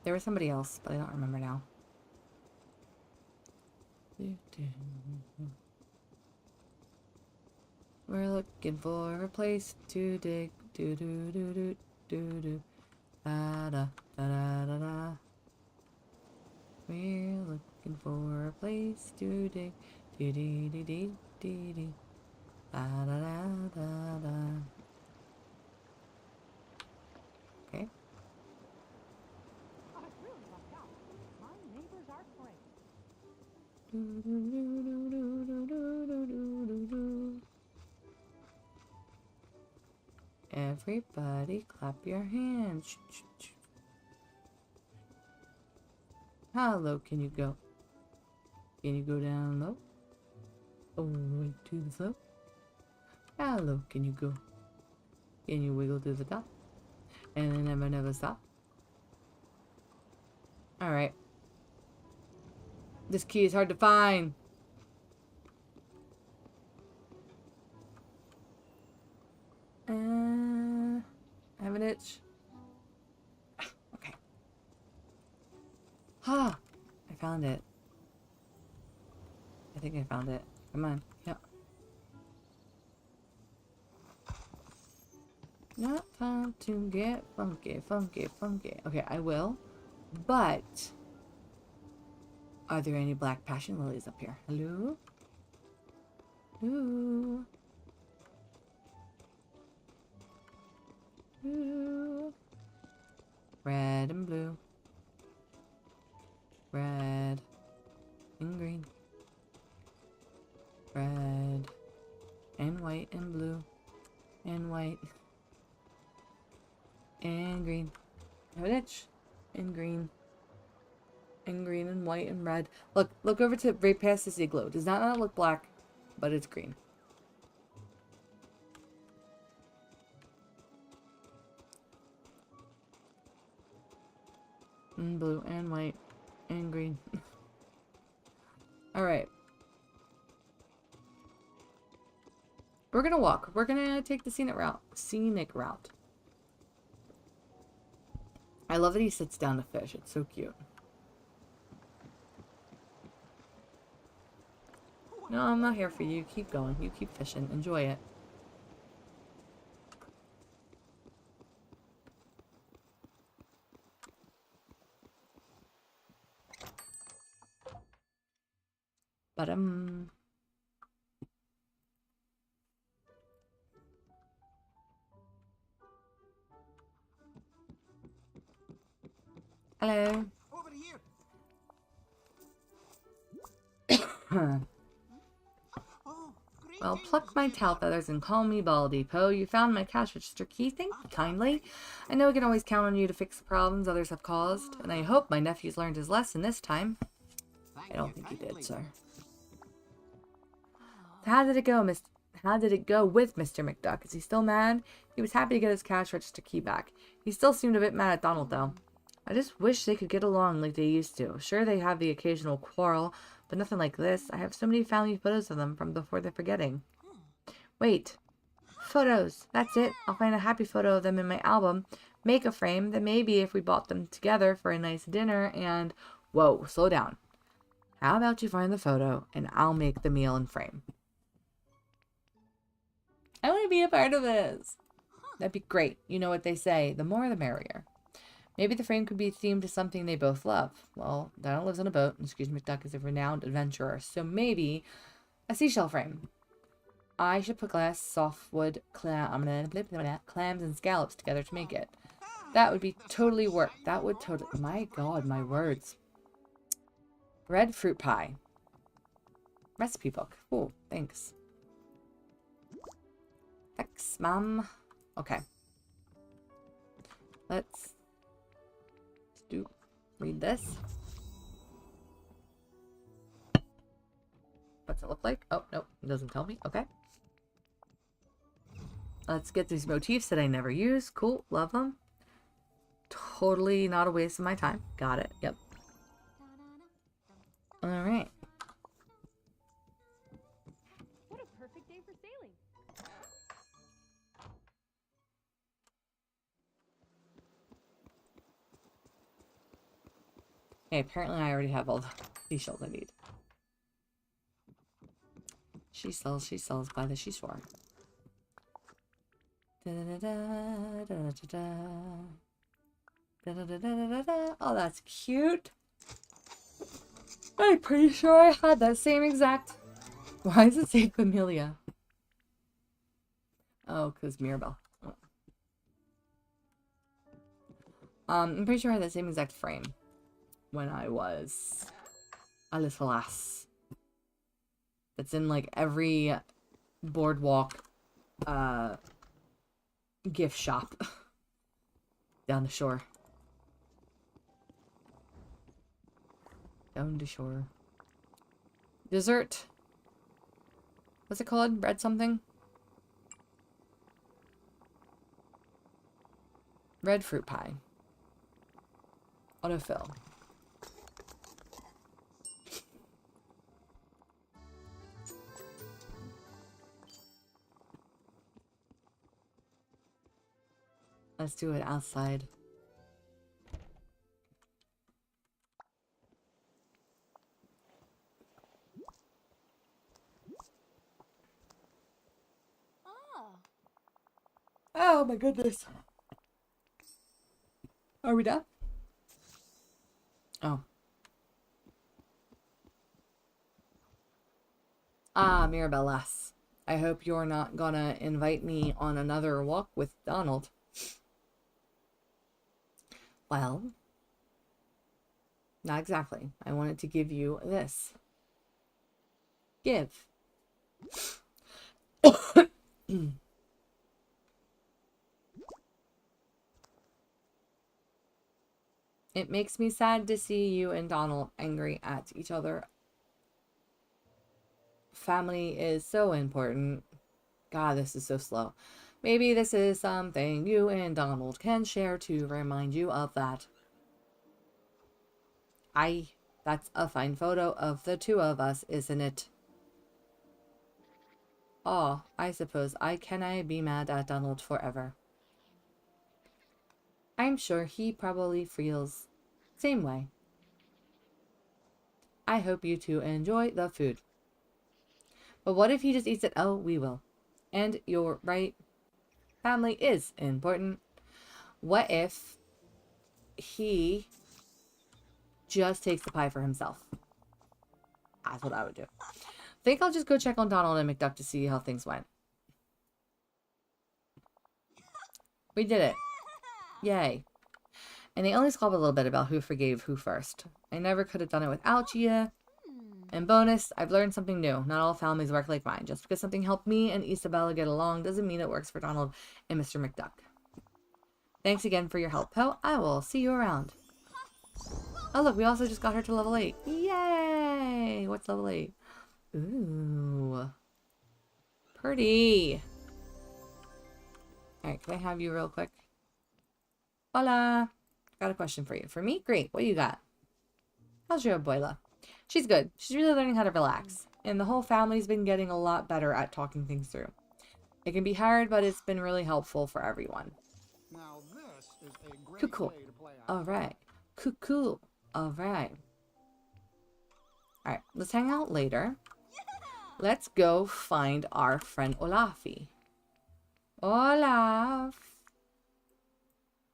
There was somebody else, but I don't remember now. We're looking for a place to dig. Do do do do do do. Da da da da da da. We're looking for a place to dig. Do do do do do do. Da da da da da. Okay. I really lucked out. My neighbors are great. Do do do do do do do do do do. Everybody clap your hands. How low can you go? Can you go down low? All the way to the slope? How low can you go? Can you wiggle to the top? And then never stop? Alright. This key is hard to find. I have an itch. Okay. Ah, I found it. I think I found it. Come on. Yep. Not time to get funky, funky, funky. Okay, I will. But are there any black passion lilies up here? Hello? Ooh. Ooh. Red and blue. Red and green. Red and white and blue and white and green. I have an itch. And green. And green and white and red. Look over to right past this igloo. Does not look black, but it's green. And blue and white and green. Alright. We're gonna walk. We're gonna take the scenic route. I love that he sits down to fish. It's so cute. No, I'm not here for you. Keep going. You keep fishing. Enjoy it. But hello. Over here. Oh, Well, greetings, pluck my Mr. tail feathers and call me Baldy. Poe, you found my cash register key. Thank you kindly. I know I can always count on you to fix the problems others have caused, and I hope my nephew's learned his lesson this time. Thank I don't you think he did, kindly. sir. How did it go, How did it go with Mr. McDuck? Is he still mad? He was happy to get his cash register key back. He still seemed a bit mad at Donald, though. I just wish they could get along like they used to. Sure, they have the occasional quarrel, but nothing like this. I have so many family photos of them from before they're forgetting. Wait. Photos. That's it. I'll find a happy photo of them in my album. Make a frame. Then maybe if we bought them together for a nice dinner and... Whoa, slow down. How about you find the photo and I'll make the meal and frame? I want to be a part of this. That'd be great. You know what they say. The more the merrier. Maybe the frame could be themed to something they both love. Well, Donald lives on a boat, and Scrooge McDuck is a renowned adventurer, so maybe a seashell frame. I should put glass, softwood, clams, and scallops together to make it. That would be totally work. That would totally... My God, my words. Red fruit pie. Recipe book. Oh, thanks. Thanks, Mom. Okay. Let's read this. What's it look like? Oh, nope. It doesn't tell me. Okay. Let's get these motifs that I never use. Cool. Love them. Totally not a waste of my time. Got it. Yep. Alright. What a perfect day for sailing. Okay, apparently I already have all the seashells I need. She sells by the seashore. Oh, that's cute. I'm pretty sure I had that same exact... Why does it say Familia? Oh, because Mirabelle. I'm pretty sure I had that same exact frame when I was a little lass. That's in like every boardwalk gift shop down the shore. Down the shore. Dessert. What's it called? Red something? Red fruit pie. Autofill. Let's do it outside. Oh my goodness. Are we done? Oh. Ah, Mirabelle lass. I hope you're not gonna invite me on another walk with Donald. Well, not exactly. I wanted to give you this. Give. It makes me sad to see you and Donald angry at each other. Family is so important. God, this is so slow. Maybe this is something you and Donald can share to remind you of that. That's a fine photo of the two of us, isn't it? Oh, I suppose can I be mad at Donald forever? I'm sure he probably feels same way. I hope you two enjoy the food. But what if he just eats it? Oh, we will. And you're right. Family is important. What if he just takes the pie for himself? That's what I would do. Think I'll just go check on Donald and McDuck to see how things went. We did it. Yay. And they only squabbled a little bit about who forgave who first. I never could have done it without you. And bonus, I've learned something new. Not all families work like mine. Just because something helped me and Isabella get along doesn't mean it works for Donald and Mr. McDuck. Thanks again for your help, Poe. I will see you around. Oh, look, we also just got her to level 8. Yay! What's level 8? Ooh. Pretty. Alright, can I have you real quick? Hola. Got a question for you. For me? Great. What you got? How's your abuela? She's good. She's really learning how to relax. And the whole family's been getting a lot better at talking things through. It can be hard, but it's been really helpful for everyone. Now this is a great Cool. day to play out. Alright. Cool. Alright. Alright, let's hang out later. Let's go find our friend Olafi. Olaf.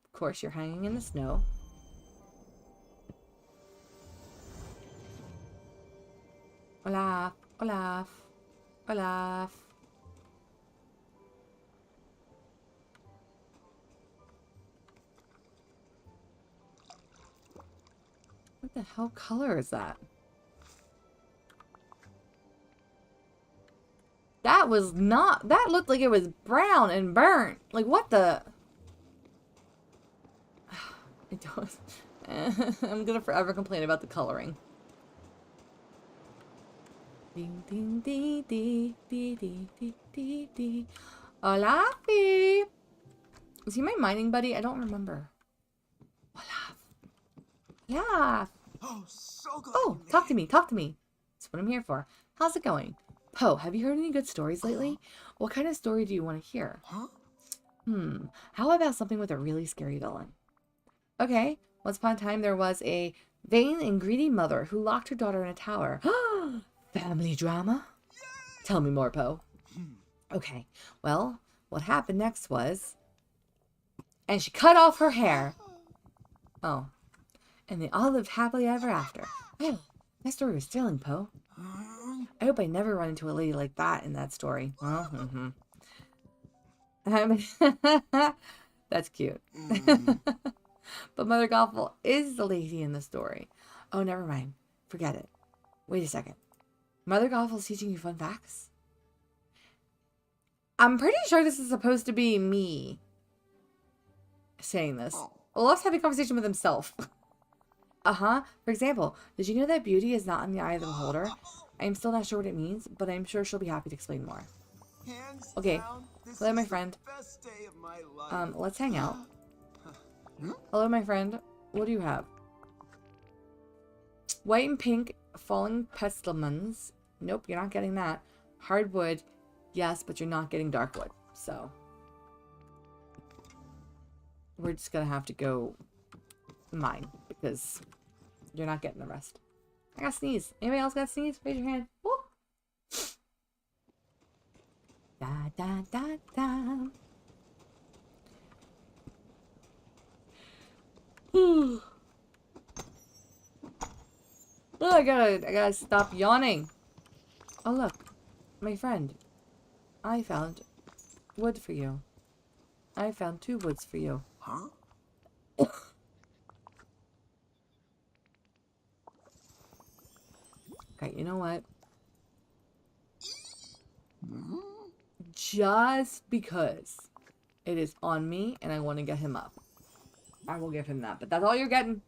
Of course, you're hanging in the snow. Olaf. Olaf. Olaf. What the hell color is that? That was not... That looked like it was brown and burnt. Like, what the... It does. I'm gonna forever complain about the coloring. Ding ding dee dee dee dee dee dee dee. Olafi! Is he my mining buddy? I don't remember. Olaf. Olaf! Oh, so glad Oh, you made talk to it. me, talk to me. That's what I'm here for. How's it going? Poe, have you heard any good stories lately? What kind of story do you want to hear? Huh? How about something with a really scary villain? Okay, once upon a time there was a vain and greedy mother who locked her daughter in a tower. Family drama? Tell me more, Poe. Okay, well, what happened next was... And she cut off her hair. Oh. And they all lived happily ever after. Oh, that story was thrilling, Poe. I hope I never run into a lady like that in that story. Oh, That's cute. But Mother Gothel is the lady in the story. Oh, never mind. Forget it. Wait a second. Mother Gothel's teaching you fun facts? I'm pretty sure this is supposed to be me saying this. Olaf's having a conversation with himself. For example, did you know that beauty is not in the eye of the beholder? I'm still not sure what it means, but I'm sure she'll be happy to explain more. Hands Okay, down, this hello, my is the friend. best day of my life. Let's hang out. Hello, my friend. What do you have? White and pink falling pestilence. Nope, you're not getting that. Hardwood, yes, but you're not getting dark wood. So we're just gonna have to go mine because you're not getting the rest. I got sneeze. Anybody else got sneeze? Raise your hand. Woo. Da da da da. Oh, I gotta stop yawning. Oh look, My friend, I found wood for you. I found 2 woods for you. Huh? Okay, you know what? Just because it is on me and I want to get him up, I will give him that. But that's all you're getting.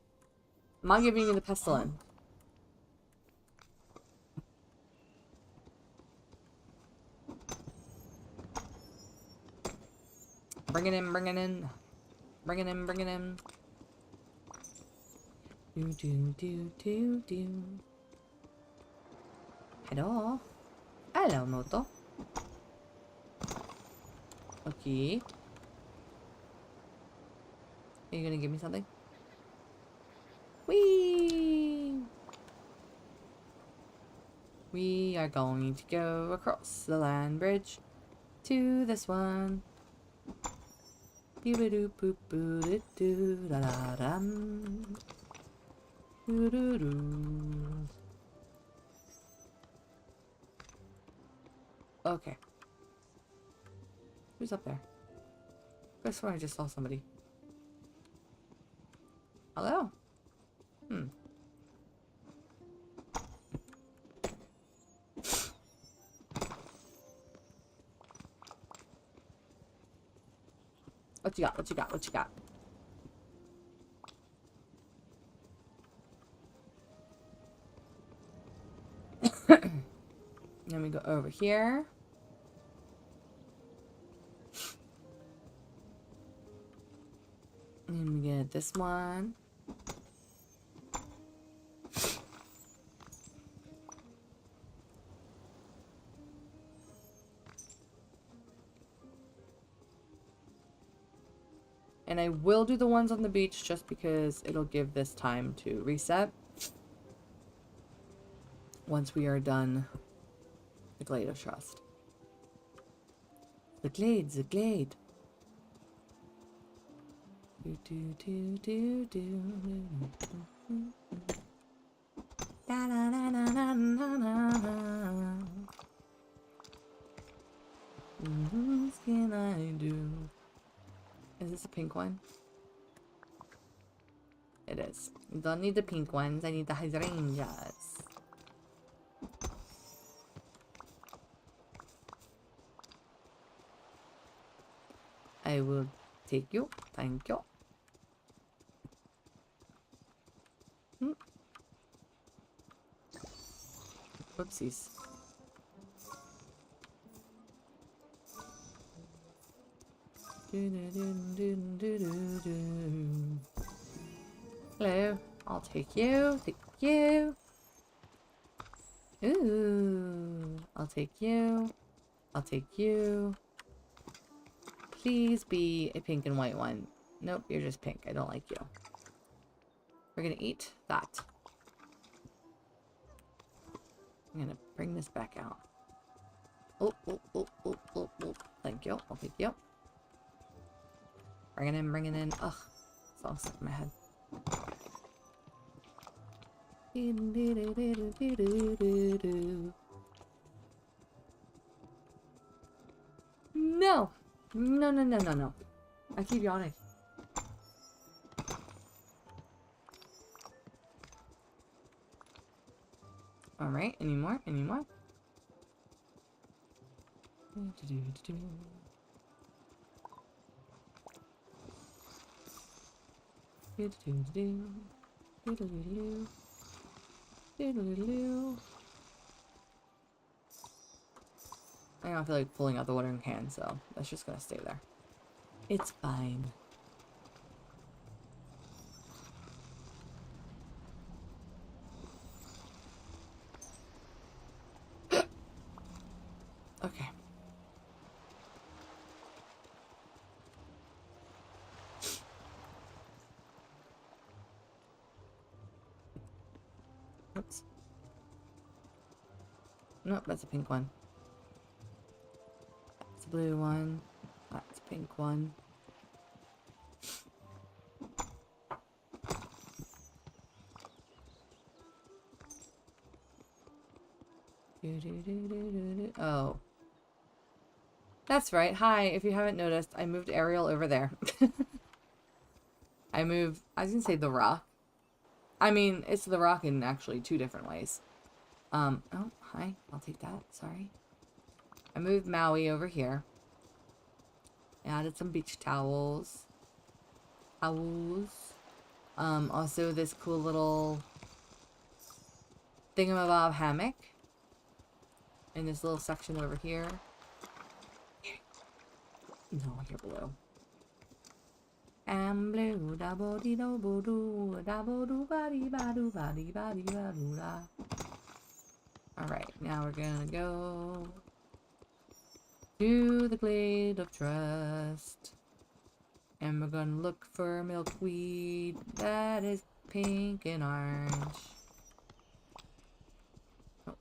I'm not giving you the pestilence. Bring it in, bring it in. Bring it in, bring it in. Do. Hello. Hello, Moto. Okay. Are you gonna give me something? Whee! We are going to go across the land bridge to this one. Boo boo boo doo doo da da dum. Doo doo doo. Okay. Who's up there? I swear I just saw somebody. Hello? What you got? What you got? What you got? Then we go over here. And we get this one. And I will do the ones on the beach just because it'll give this time to reset. Once we are done the Glade of Trust. The Glade, the Glade. Da, da, da, da, da, da, da. What can I do? Is this a pink one? It is. I don't need the pink ones. I need the hydrangeas. I will take you. Thank you. Oopsies. Hello. I'll take you. Take you. Ooh. I'll take you. I'll take you. Please be a pink and white one. Nope, you're just pink. I don't like you. We're gonna eat that. I'm gonna bring this back out. Oh. Thank you. I'll take you. Bring it in. Ugh. It's all stuck in my head. No! No. I keep yawning. Alright, any more? I don't feel like pulling out the watering can, so that's just gonna stay there. It's fine. Okay. Oops. Nope, that's a pink one. That's a blue one. That's a pink one. Oh. That's right. Hi, if you haven't noticed, I moved Ariel over there. I was gonna say the rock. I mean, it's the rock in actually 2 different ways. Oh, hi. I'll take that. Sorry. I moved Maui over here. Added some beach towels. Also this cool little thingamabob hammock. In this little section over here. No, here below. I'm blue, da bo dee do bo doo, da bo doo ba dee ba doo ba dee ba dee ba doo da. Alright, now we're gonna go to the Glade of Trust. And we're gonna look for milkweed that is pink and orange. Oh.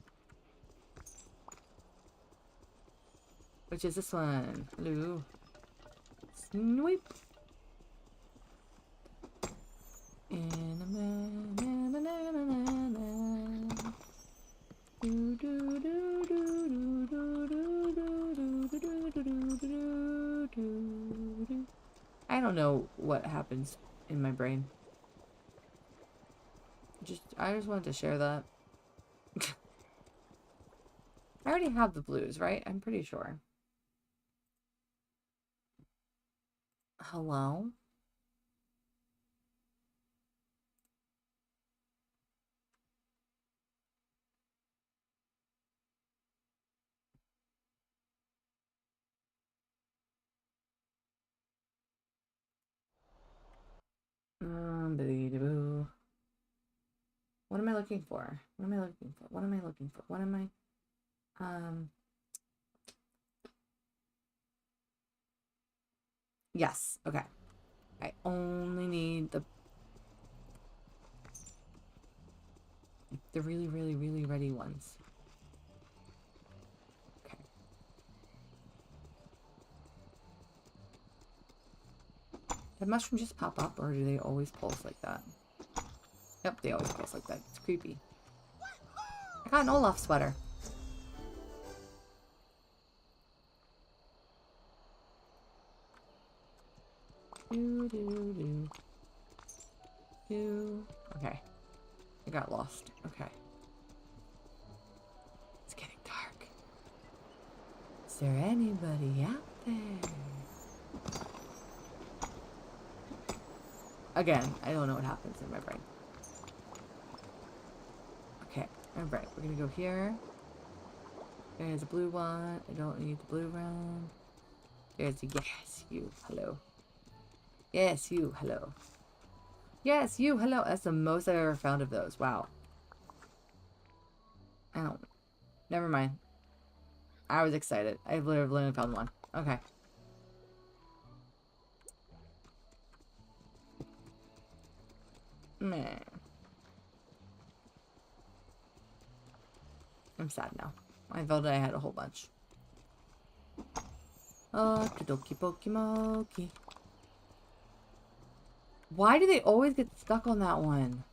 Which is this one? Hello. Sweep. I don't know what happens in my brain. I just wanted to share that. I already have the blues, right? I'm pretty sure. Hello? Boo. What am I looking for? What am I looking for? What am I looking for? What am I? Yes. Okay. I only need the really, really, really ready ones. Okay. Did mushrooms just pop up, or do they always pulse like that? Yep, they always pulse like that. It's creepy. I got an Olaf sweater. Okay. I got lost. Okay. It's getting dark. Is there anybody out there? Again, I don't know what happens in my brain. Okay. Alright, we're gonna go here. There's a blue one. I don't need the blue one. There's a yes, you. Hello. Yes, you. Hello. Yes, you. Hello. That's the most I've ever found of those. Wow. I don't. Never mind. I was excited. I literally only found one. Okay. Meh. I'm sad now. I felt I had a whole bunch. Okie dokie pokey mokey. Why do they always get stuck on that one?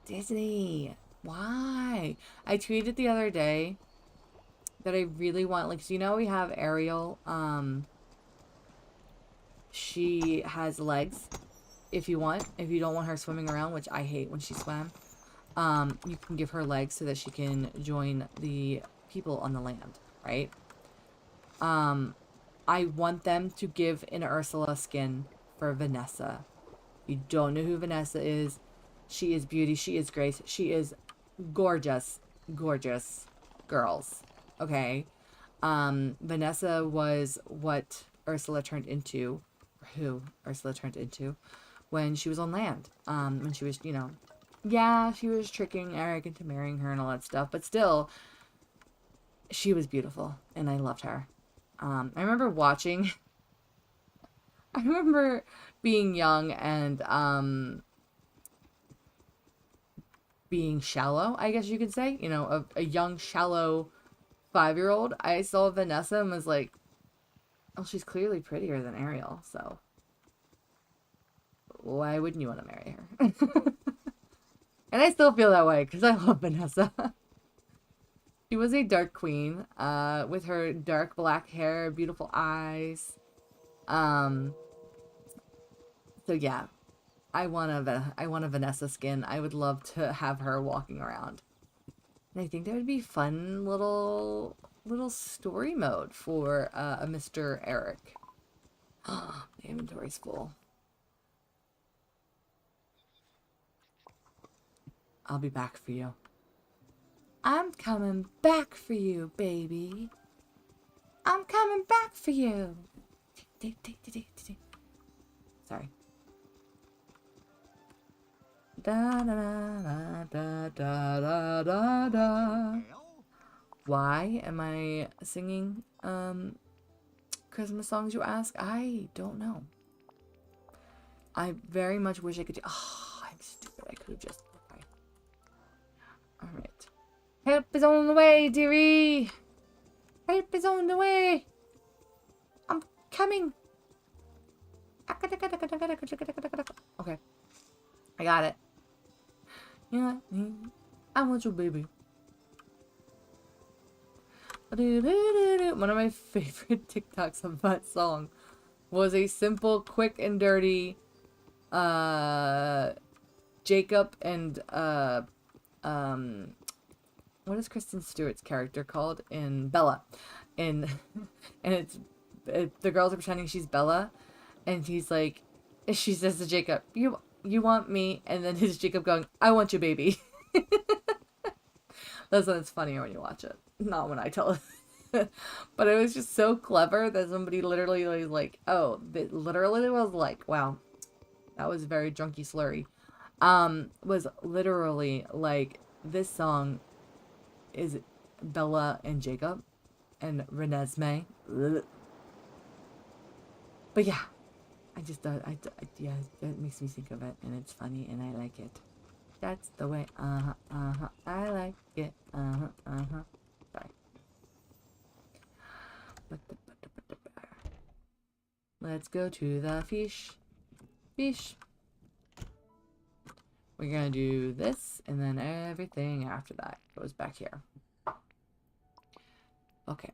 Disney. Why? I tweeted the other day that I really want, like, so you know we have Ariel, she has legs if you want. If you don't want her swimming around, which I hate when she swam, you can give her legs so that she can join the people on the land, right? I want them to give an Ursula skin for Vanessa. You don't know who Vanessa is. She is beauty. She is grace. She is gorgeous, gorgeous girls. Okay. Vanessa was what Ursula turned into, or who Ursula turned into when she was on land. When she was, you know, yeah, she was tricking Eric into marrying her and all that stuff, but still, she was beautiful and I loved her. I remember watching, I remember being young and, being shallow, I guess you could say, you know, a young, shallow 5-year-old. I saw Vanessa and was like, oh, she's clearly prettier than Ariel, so why wouldn't you want to marry her? And I still feel that way because I love Vanessa. She was a dark queen, with her dark black hair, beautiful eyes. So yeah, I want a Vanessa skin. I would love to have her walking around. And I think that would be fun little story mode for a Mr. Eric. The inventory's full. I'll be back for you. I'm coming back for you, baby. I'm coming back for you. Sorry. Da da da da da da da da. Why am I singing Christmas songs, you ask? I don't know. I very much wish I could do. Oh, I'm stupid. I could have just. Okay. All right. Help is on the way, dearie. Help is on the way. I'm coming. Okay. I got it. Yeah, I want you, baby. One of my favorite TikToks of that song was a simple, quick, and dirty Jacob and what is Kristen Stewart's character called in Bella? And the girls are pretending she's Bella, and he's like, she says to Jacob, you want me, and then his Jacob going, I want you, baby. That's when it's funnier when you watch it, not when I tell it. But it was just so clever that somebody literally was like, oh, it literally was like, wow, that was very drunky slurry. Was literally like, this song is Bella and Jacob and Renesmee. But yeah, I just thought, yeah, that makes me think of it, and it's funny, and I like it. That's the way, I like it, Sorry. Let's go to the fish. Fish. We're gonna do this, and then everything after that goes back here. Okay.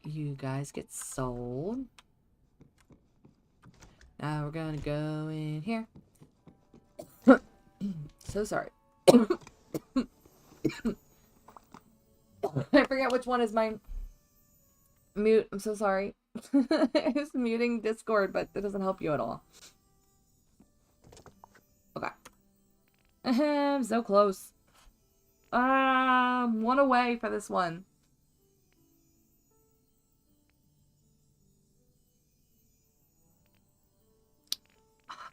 You guys get sold. Now we're gonna go in here. So sorry. I forget which one is mine. Mute. I'm so sorry. It's muting Discord, but that doesn't help you at all. Okay. I'm so close. One away for this one.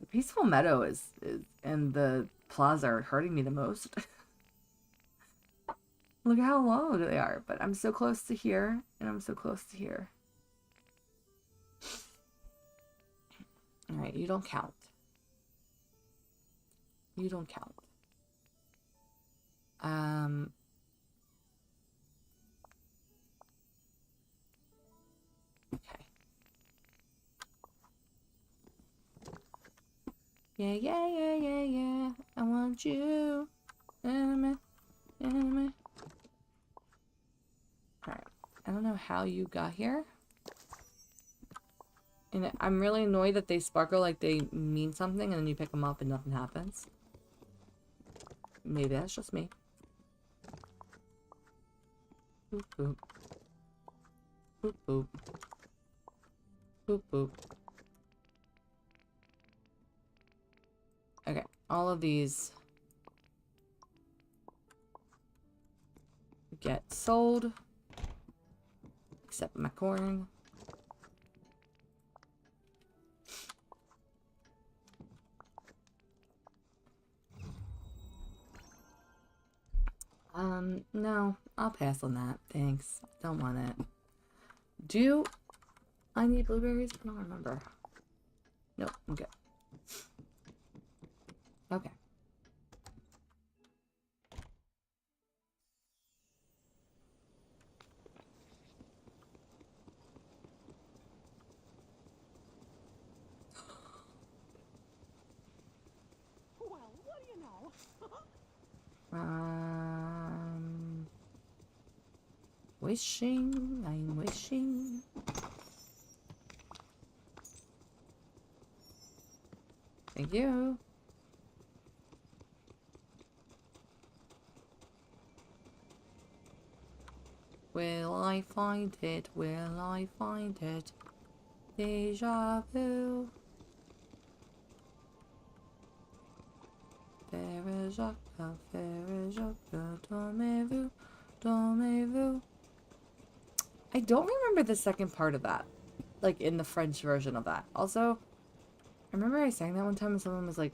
The Peaceful Meadow is and the plaza are hurting me the most. Look at how low they are, but I'm so close to here, and I'm so close to here. Alright, you don't count. You don't count. Okay. Yeah, yeah, yeah, yeah, yeah. I want you. Enemy, enemy. Alright. I don't know how you got here. And I'm really annoyed that they sparkle like they mean something, and then you pick them up and nothing happens. Maybe that's just me. Boop, boop. Boop, boop. Boop, boop. Okay, all of these get sold. Except my corn. No, I'll pass on that. Thanks. Don't want it. Do I need blueberries? I don't remember. Nope, I'm good. Okay. Well, what do you know? Wishing, I'm wishing. Thank you. Will I find it? Will I find it? Deja vu. Ferrejaka, Ferrejaka, dormez-vous, dormez-vous. I don't remember the second part of that. Like in the French version of that. Also, I remember I sang that one time and someone was like,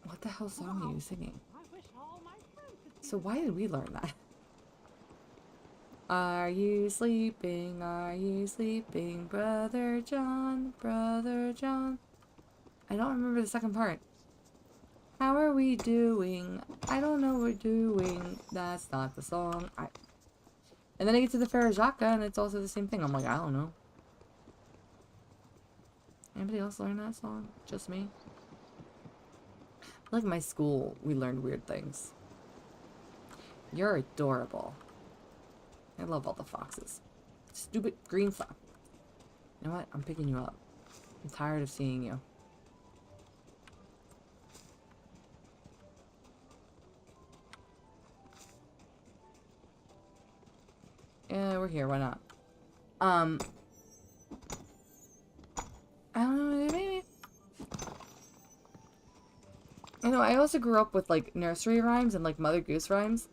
what the hell song are you singing? I wish all my friends could So why did we learn that? Are you sleeping? Are you sleeping? Brother John, Brother John. I don't remember the second part. How are we doing? I don't know what we're doing. That's not the song. And then I get to the Ferrejaka and it's also the same thing. I'm like, I don't know. Anybody else learn that song? Just me? Like my school, we learned weird things. You're adorable. I love all the foxes. Stupid green fox. You know what? I'm picking you up. I'm tired of seeing you. Yeah, we're here. Why not? I don't know. Maybe. You know, I also grew up with like nursery rhymes and like Mother Goose rhymes,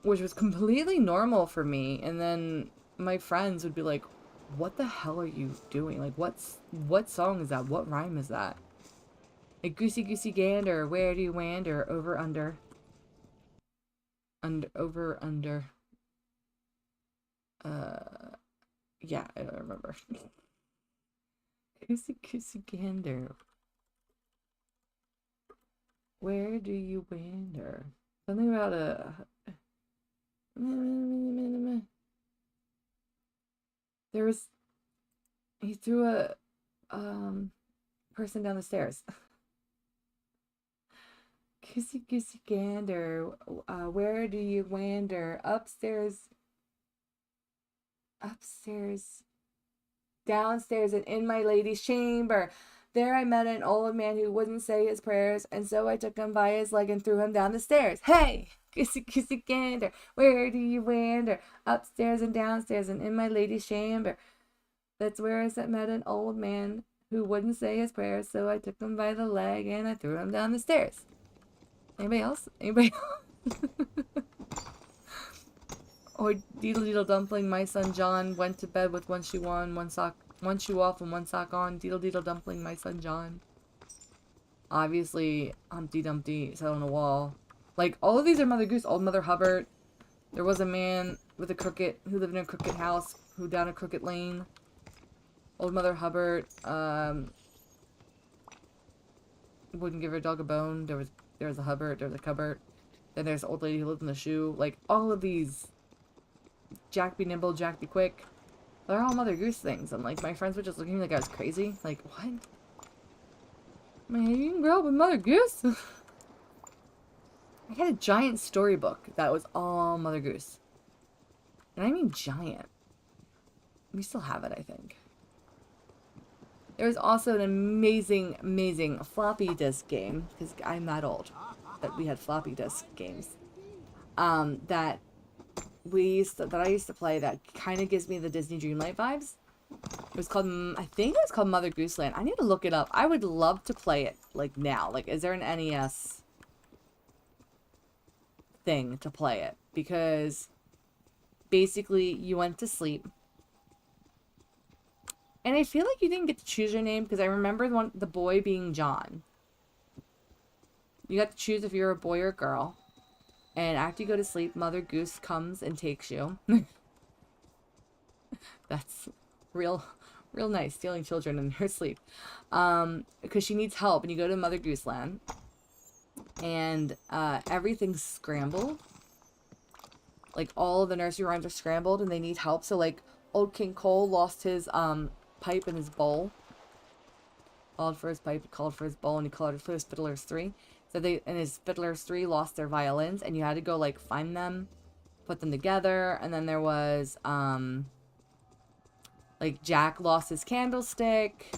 which was completely normal for me. And then my friends would be like, "What the hell are you doing? Like, what song is that? What rhyme is that?" Like goosey goosey gander, where do you wander? Over under. Over under. Yeah, I don't remember. Goosey goosey gander. Where do you wander? Something about a... There was... He threw a... person down the stairs. Goosey goosey gander. Where do you wander? Upstairs... Upstairs... Downstairs and in my lady's chamber. There I met an old man who wouldn't say his prayers, and so I took him by his leg and threw him down the stairs. Hey! Goosey goosey gander, where do you wander? Upstairs and downstairs and in my lady's chamber. That's where I met an old man who wouldn't say his prayers, so I took him by the leg and I threw him down the stairs. Anybody else? Anybody else? Or Deedle Deedle Dumpling, my son John went to bed with one shoe on, one shoe off and one sock on. Deedle Deedle Dumpling, my son John. Obviously, Humpty Dumpty sat on a wall. Like, all of these are Mother Goose. Old Mother Hubbard. There was a man with a crooked, who lived in a crooked house, who down a crooked lane. Old Mother Hubbard, wouldn't give her dog a bone. There was a Hubbard, there was a cupboard. Then there's an old lady who lived in the shoe. Like, all of these... Jack be nimble, Jack be quick. They're all Mother Goose things. And like my friends were just looking at me like I was crazy. Like, what? Man, you can grow up with Mother Goose? I had a giant storybook that was all Mother Goose. And I mean giant. We still have it, I think. There was also an amazing, amazing floppy disk game, because I'm that old, that we had floppy disk games. That I used to play that kind of gives me the Disney Dreamlight vibes. It was called, I think it was called Mother Goose Land. I need to look it up. I would love to play it, like, now. Like, is there an NES thing to play it? Because basically you went to sleep. And I feel like you didn't get to choose your name, because I remember the boy being John. You got to choose if you're a boy or a girl. And after you go to sleep, Mother Goose comes and takes you. That's real nice, stealing children in her sleep. Because she needs help, and you go to Mother Goose Land. And everything's scrambled. Like, all of the nursery rhymes are scrambled, and they need help. So, like, old King Cole lost his pipe and his bowl. Called for his pipe, called for his bowl, and he called for his fiddlers 3. So and his fiddlers 3 lost their violins, and you had to go, like, find them put them together. And then there was, like, Jack lost his candlestick.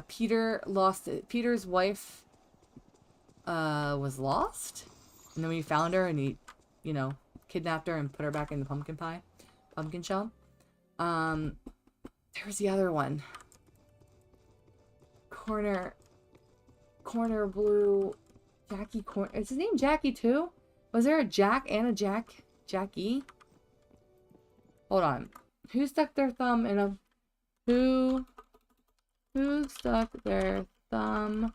Peter's wife, was lost. And then we found her and he, you know, kidnapped her and put her back in the pumpkin shell. There was the other one. Corner Blue, Jackie Corner. Is his name Jackie too? Was there a Jack and a Jackie? Hold on. Who stuck their thumb in a... Who stuck their thumb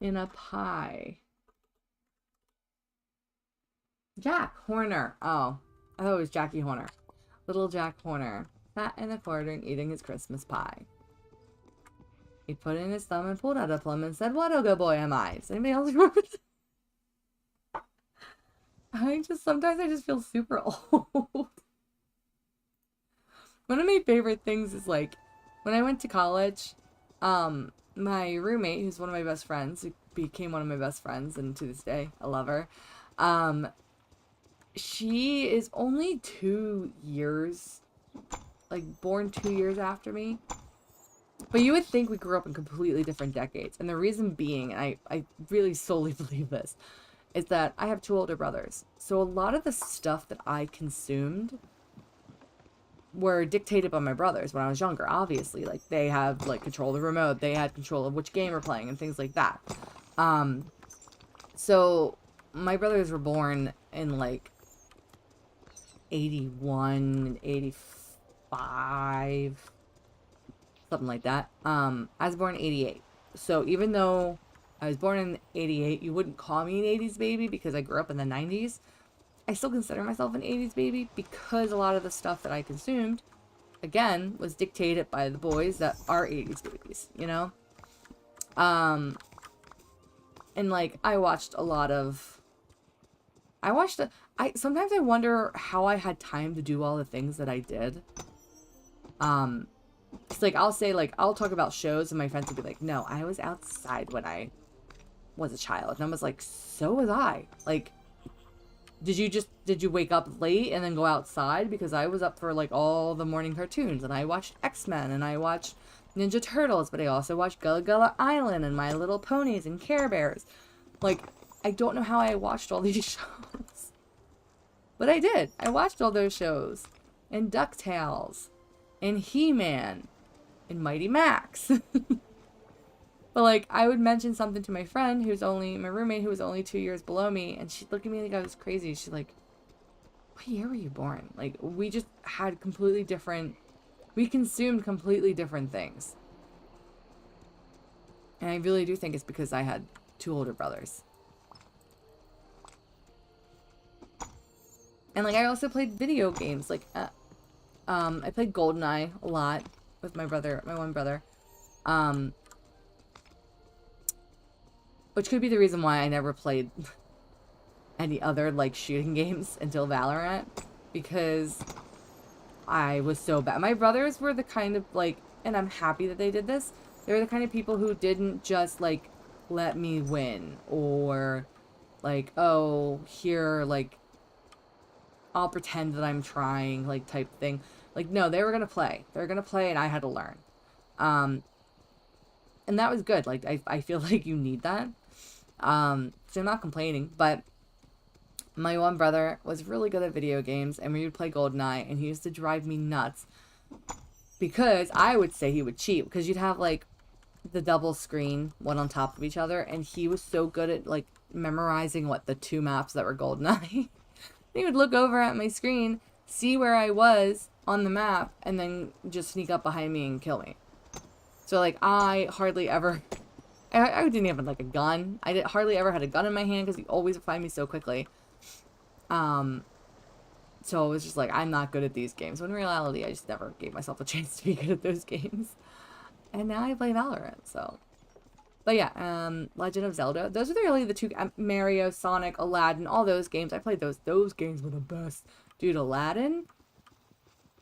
in a pie? Jack Horner. Oh, I thought it was Jackie Horner. Little Jack Horner sat in the corner and eating his Christmas pie. He put in his thumb and pulled out a plum and said, "What a good boy am I?" Does anybody else remember this? Sometimes I just feel super old. One of my favorite things is, like, when I went to college, my roommate, who's one of my best friends, who became one of my best friends, and to this day, I love her. She is only 2 years, like, born 2 years after me. But you would think we grew up in completely different decades. And the reason being, and I really solely believe this, is that I have 2 older brothers. So a lot of the stuff that I consumed were dictated by my brothers when I was younger, obviously. Like, they have, like, control of the remote. They had control of which game we're playing and things like that. So my brothers were born in, like, 81, 85... something like that. I was born in 88. So even though I was born in 88, you wouldn't call me an 80s baby because I grew up in the 90s. I still consider myself an 80s baby because a lot of the stuff that I consumed, again, was dictated by the boys that are 80s babies, you know? And, like, I watched a lot of... sometimes I wonder how I had time to do all the things that I did. It's like, I'll say, like, I'll talk about shows and my friends will be like, "No, I was outside when I was a child." And I was like, so was I. Like, did you wake up late and then go outside? Because I was up for, like, all the morning cartoons, and I watched X-Men, and I watched Ninja Turtles, but I also watched Gullah Gullah Island and My Little Ponies and Care Bears. Like, I don't know how I watched all these shows. But I did. I watched all those shows. And DuckTales. And He-Man. And Mighty Max. But, like, I would mention something to my friend my roommate who was only 2 years below me, and she'd look at me like I was crazy. She's like, "What year were you born?" Like, we just had we consumed completely different things. And I really do think it's because I had 2 older brothers. And, like, I also played video games. Like, I played GoldenEye a lot with my one brother. Which could be the reason why I never played any other, like, shooting games until Valorant. Because I was so bad. My brothers were the kind of, like, and I'm happy that they did this, they were the kind of people who didn't just, like, let me win. Or, like, oh, here, like, I'll pretend that I'm trying, like, type thing. Like, no, they were gonna play. They were gonna play, and I had to learn. And that was good. Like, I feel like you need that. So I'm not complaining, but my one brother was really good at video games, and we would play GoldenEye, and he used to drive me nuts because I would say he would cheat, because you'd have, like, the double screen, one on top of each other, and he was so good at, like, memorizing, the 2 maps that were GoldenEye. He would look over at my screen, see where I was on the map, and then just sneak up behind me and kill me. So, like, I hardly ever... I didn't even have, like, a gun. Hardly ever had a gun in my hand because he always would find me so quickly. So it was just like, I'm not good at these games. When in reality, I just never gave myself a chance to be good at those games. And now I play Valorant, so... But yeah, Legend of Zelda. Those are really the 2... Mario, Sonic, Aladdin, all those games. I played those. Those games were the best. Dude, Aladdin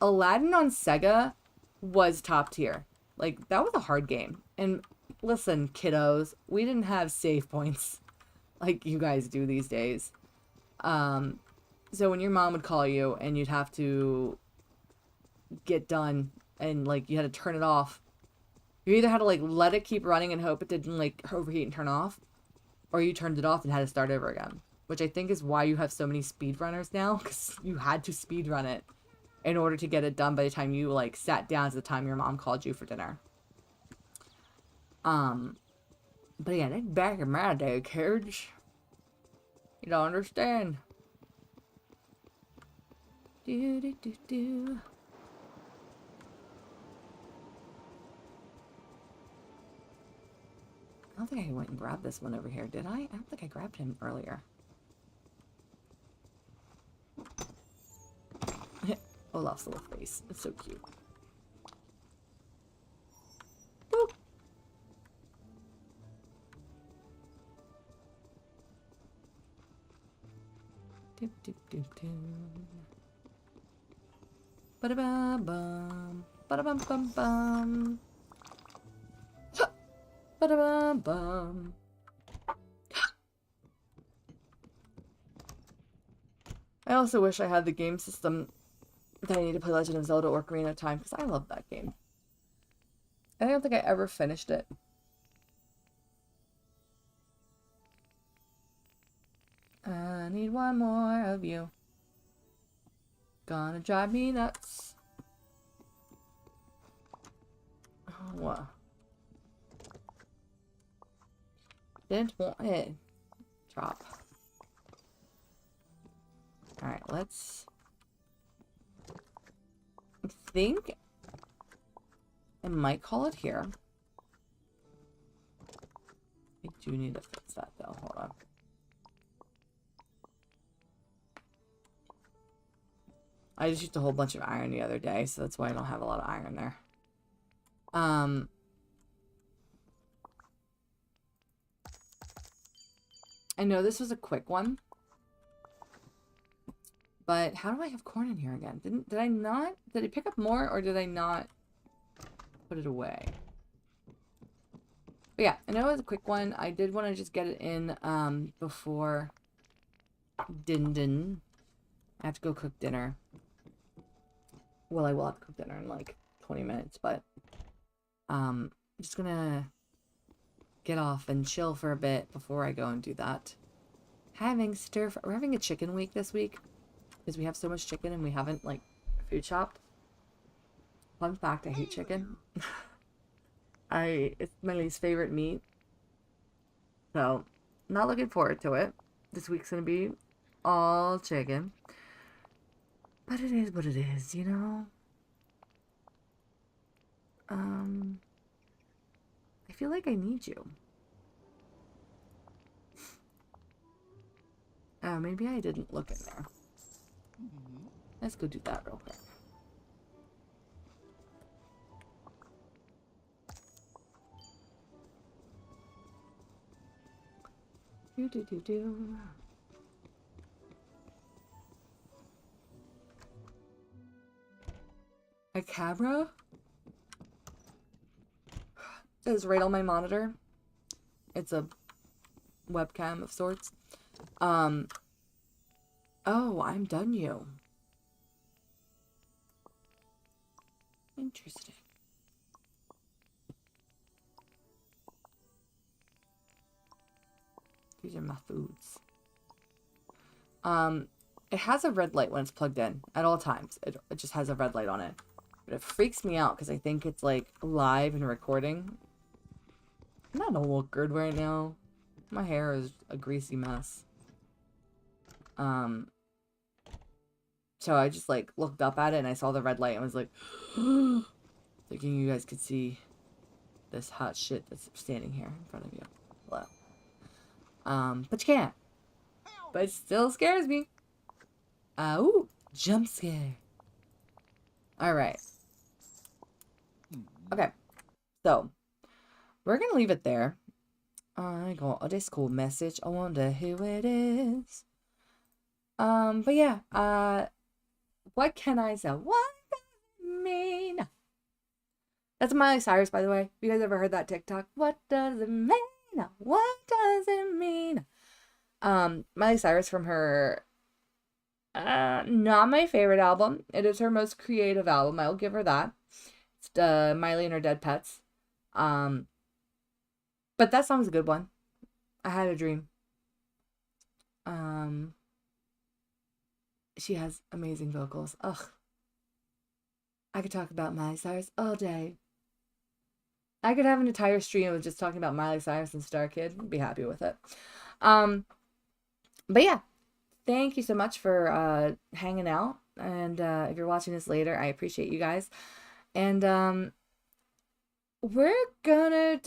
on Sega was top tier. Like, that was a hard game. And listen, kiddos, we didn't have save points. like you guys do these days. So when your mom would call you and you'd have to get done and like you had to turn it off, you either had to like let it keep running and hope it didn't like overheat and turn off, or you turned it off and had to start over again. Which I think is why you have so many speedrunners now, because you had to speedrun it in order to get it done by the time you like sat down to the time your mom called you for dinner. But yeah, that's back in my day, kids. You don't understand. Do do do do. I don't think I went and grabbed this one over here, did I? I don't think I grabbed him earlier. Olaf's little face. It's so cute. Boop. Doop, doop, doop, doop. Ba-da-bum-bum. Ba-da-bum-bum-bum. Ba-da-bum-bum. I also wish I had the game system that I need to play Legend of Zelda Ocarina of Time, because I love that game. I don't think I ever finished it. I need one more of you. Gonna drive me nuts. Oh, didn't want it. Drop. Alright, let's... I think I might call it here. I do need to fix that though. Hold on. I just used a whole bunch of iron the other day, so that's why I don't have a lot of iron there. I know this was a quick one. But how do I have corn in here again? Did I pick up more, or did I not put it away? But yeah, I know it was a quick one. I did want to just get it in before din. I have to go cook dinner. Well, I will have to cook dinner in like 20 minutes, but I'm just gonna get off and chill for a bit before I go and do that. We're having a chicken week this week. Because we have so much chicken and we haven't, like, food shopped. Fun fact, I hate chicken. It's my least favorite meat. So, not looking forward to it. This week's gonna be all chicken. But it is what it is, you know? I feel like I need you. Oh, maybe I didn't look in there. Let's go do that real quick. Do. A camera? Is right on my monitor. It's a webcam of sorts. Oh, I'm done you. Interesting. These are my foods. It has a red light when it's plugged in at all times. It just has a red light on it. But it freaks me out because I think it's like live and recording. I'm not awkward right now. My hair is a greasy mess. So I just like looked up at it and I saw the red light and was like, thinking you guys could see this hot shit that's standing here in front of you. Hello. But you can't. But it still scares me. Ooh, jump scare. Alright. Okay. So, we're gonna leave it there. I got a Discord message. I wonder who it is. But yeah, what can I say? What does it mean? That's Miley Cyrus, by the way. Have you guys ever heard that TikTok? What does it mean? What does it mean? Miley Cyrus from her not my favorite album. It is her most creative album. I'll give her that. It's Miley and Her Dead Pets. Um, but that song's a good one. I Had a Dream. Um, she has amazing vocals. Ugh. I could talk about Miley Cyrus all day. I could have an entire stream of just talking about Miley Cyrus and Star Kid. I'd be happy with it. But yeah, thank you so much for hanging out. And if you're watching this later, I appreciate you guys. And we're gonna.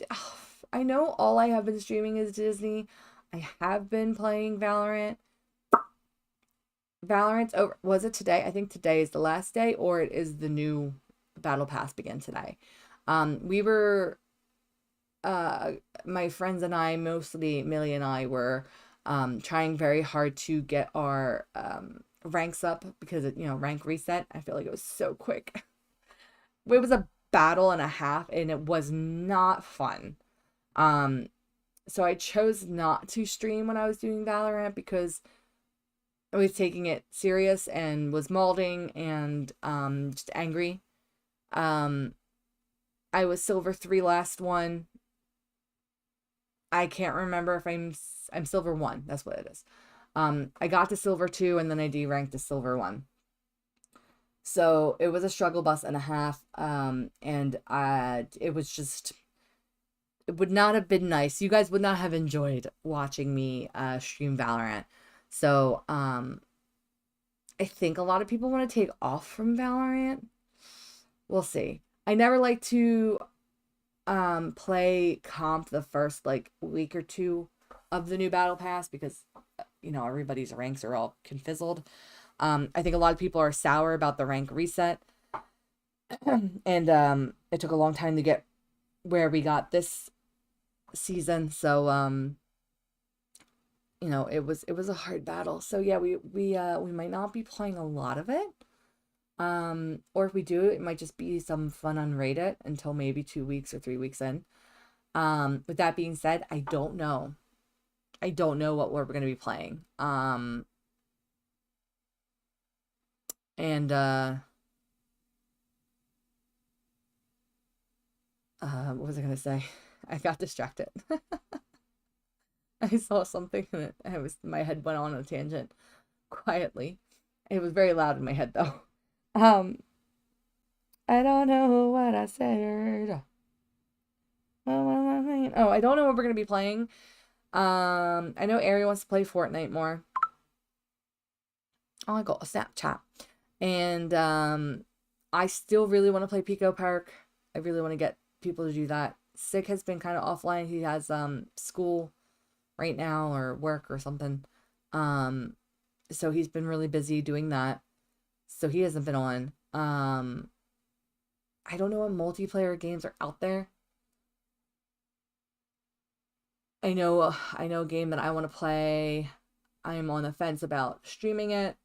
I know all I have been streaming is Disney. I have been playing Valorant. Valorant's over. Was it today? I think today is the last day, or it is the new battle pass begin today. We were, my friends and I, mostly Millie and I, were trying very hard to get our ranks up because it, rank reset. I feel like it was so quick. It was a battle and a half, and it was not fun. So I chose not to stream when I was doing Valorant because I was taking it serious and was malding and just angry. I was silver 3 last one. I can't remember if I'm silver 1. That's what it is. I got to silver 2 and then I deranked to silver 1. So it was a struggle bus and a half. And it was just, it would not have been nice. You guys would not have enjoyed watching me stream Valorant. So I think a lot of people want to take off from Valorant. We'll see. I never like to play comp the first week or 2 of the new battle pass because everybody's ranks are all confizzled. I think a lot of people are sour about the rank reset. And it took a long time to get where we got this season. So it was a hard battle. So yeah, we might not be playing a lot of it. Or if we do, it might just be some fun unrated until maybe 2 weeks or 3 weeks in. With that being said, I don't know. I don't know what we're going to be playing. And what was I going to say? I got distracted. I saw something and my head went on a tangent quietly. It was very loud in my head though. I don't know what I said. Oh, I don't know what we're gonna be playing. I know Ari wants to play Fortnite more. Oh, I got a Snapchat. And I still really want to play Pico Park. I really want to get people to do that. Sig has been kind of offline. He has school right now or work or something. So he's been really busy doing that. So he hasn't been on. I don't know what multiplayer games are out there. I know a game that I want to play. I'm on the fence about streaming it.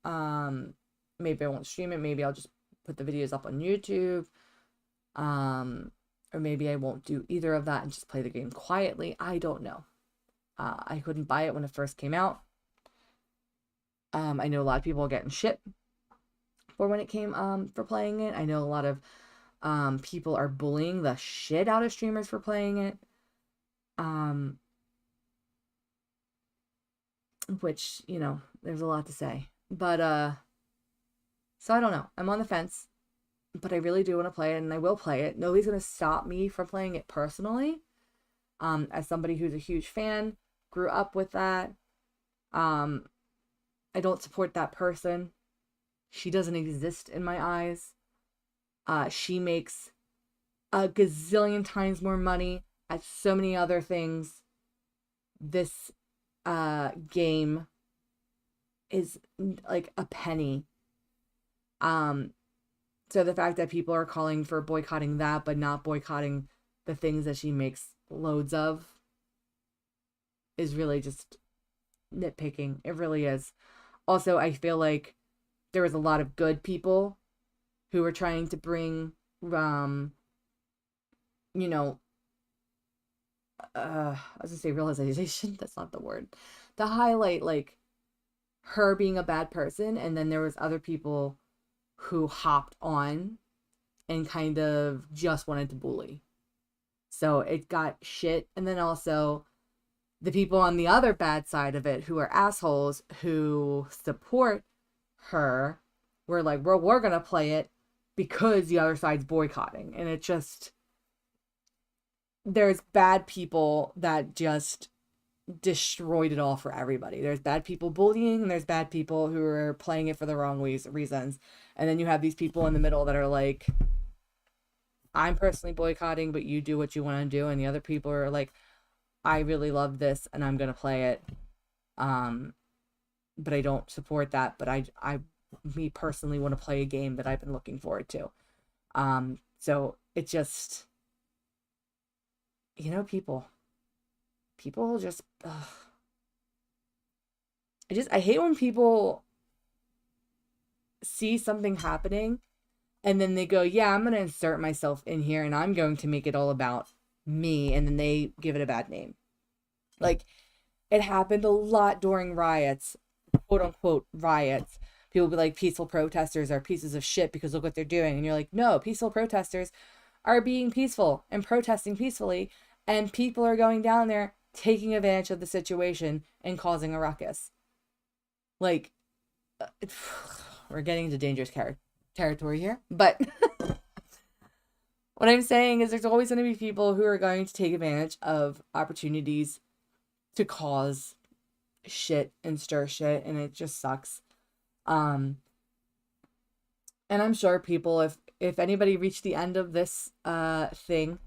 Maybe I won't stream it. Maybe I'll just put the videos up on YouTube. Or maybe I won't do either of that and just play the game quietly. I don't know. I couldn't buy it when it first came out. I know a lot of people are getting shit for when it came for playing it. I know a lot of people are bullying the shit out of streamers for playing it. Which, there's a lot to say. But so I don't know. I'm on the fence. But I really do want to play it, and I will play it. Nobody's going to stop me from playing it personally. As somebody who's a huge fan, grew up with that. I don't support that person. She doesn't exist in my eyes. She makes a gazillion times more money at so many other things. This game is like a penny. So the fact that people are calling for boycotting that, but not boycotting the things that she makes loads of, is really just nitpicking. It really is. Also, I feel like there was a lot of good people who were trying to bring, I was gonna say realization. That's not the word. to highlight like her being a bad person, and then there was other people who hopped on and kind of just wanted to bully. So it got shit. And then also the people on the other bad side of it who are assholes who support her were like, well, we're gonna play it because the other side's boycotting. And it just, there's bad people that just destroyed it all for everybody. There's bad people bullying, and there's bad people who are playing it for the wrong reasons. And then you have these people in the middle that are like, I'm personally boycotting, but you do what you want to do. And the other people are like, I really love this and I'm going to play it. But I don't support that. But me personally want to play a game that I've been looking forward to. So it just, you know, people just, I hate when people see something happening and then they go, yeah, I'm going to insert myself in here and I'm going to make it all about me. And then they give it a bad name. Like, it happened a lot during riots, quote unquote riots. People be like, peaceful protesters are pieces of shit because look what they're doing. And you're like, no, peaceful protesters are being peaceful and protesting peacefully. And people are going down there taking advantage of the situation and causing a ruckus. Like, we're getting into dangerous territory here. But what I'm saying is there's always going to be people who are going to take advantage of opportunities to cause shit and stir shit. And it just sucks. And I'm sure people, if anybody reached the end of this thing,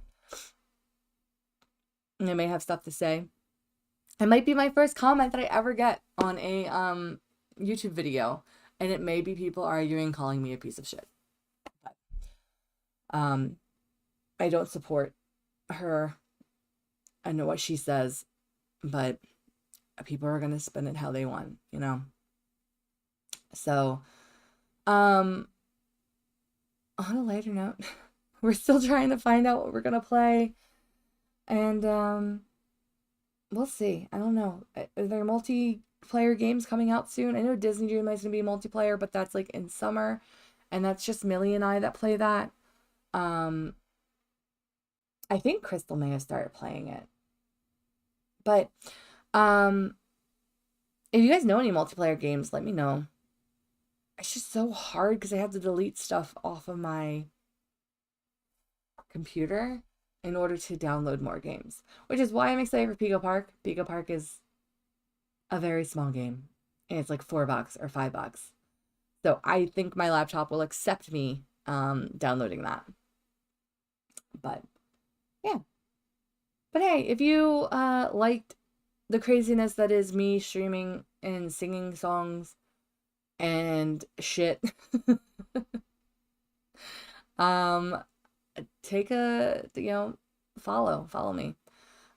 they may have stuff to say. It might be my first comment that I ever get on a YouTube video, and it may be people arguing, calling me a piece of shit. But, I don't support her. I know what she says, but people are gonna spin it how they want, you know. So, on a lighter note, we're still trying to find out what we're gonna play, and we'll see. I don't know. Are there multiplayer games coming out soon? I know Disney Dreamlight is gonna be multiplayer, but that's like in summer, and that's just Millie and I that play that. I think Crystal may have started playing it, but if you guys know any multiplayer games, let me know. It's just so hard because I have to delete stuff off of my computer in order to download more games, which is why I'm excited for Pico Park. Pico Park is a very small game, and it's like $4 or $5. So I think my laptop will accept me downloading that. But yeah. But hey, if you liked the craziness that is me streaming and singing songs and shit, take a, follow me.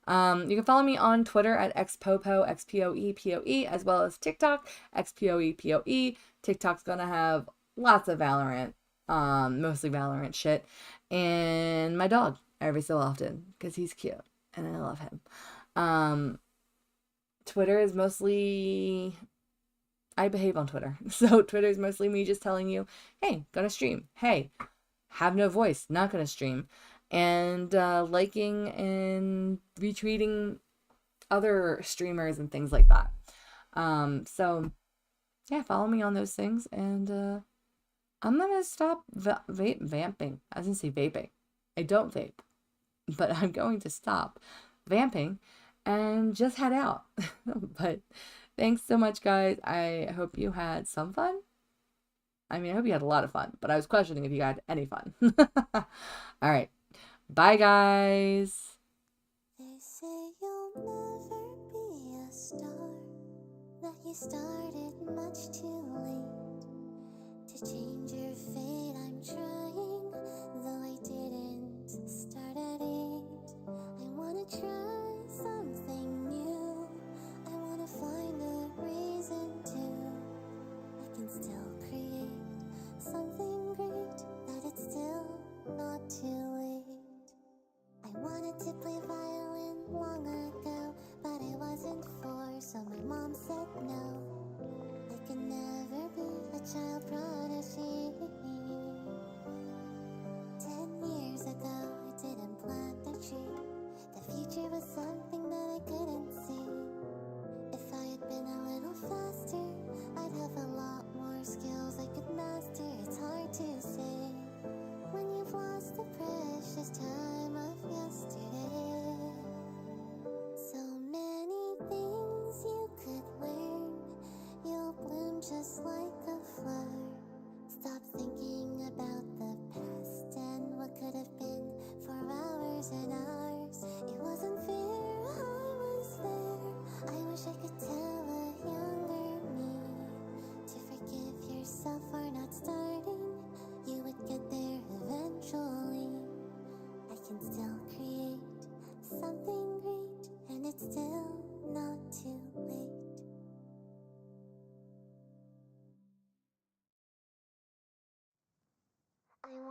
You can follow me on Twitter at xpopo, XPOEPOE, as well as TikTok, XPOEPOE. TikTok's gonna have lots of Valorant, mostly Valorant shit, and my dog every so often, because he's cute, and I love him. Twitter is mostly, I behave on Twitter, so Twitter is mostly me just telling you, hey, gonna stream, hey, have no voice, not gonna stream, and liking and retweeting other streamers and things like that. So yeah, follow me on those things, and I'm gonna stop vamping. I was gonna say vaping. I don't vape, but I'm going to stop vamping and just head out. But thanks so much, guys. I hope you had some fun. I mean, I hope you had a lot of fun, but I was questioning if you had any fun. All right. Bye, guys. They say you'll never be a star, that you started much too late to change your fate. I'm trying, though I didn't start at 8. I wanna try something new. I wanna find a reason to. I can still create something great, that it's still not too late. I wanted to play violin long ago, but I wasn't 4, so my mom on just like a flower. Stop thinking about the past and what could have been for hours and hours. It wasn't fair, I was there. I wish I could tell a younger me to forgive yourself for not starting. You would get there eventually. I can still create something great, and it's still not too late. I want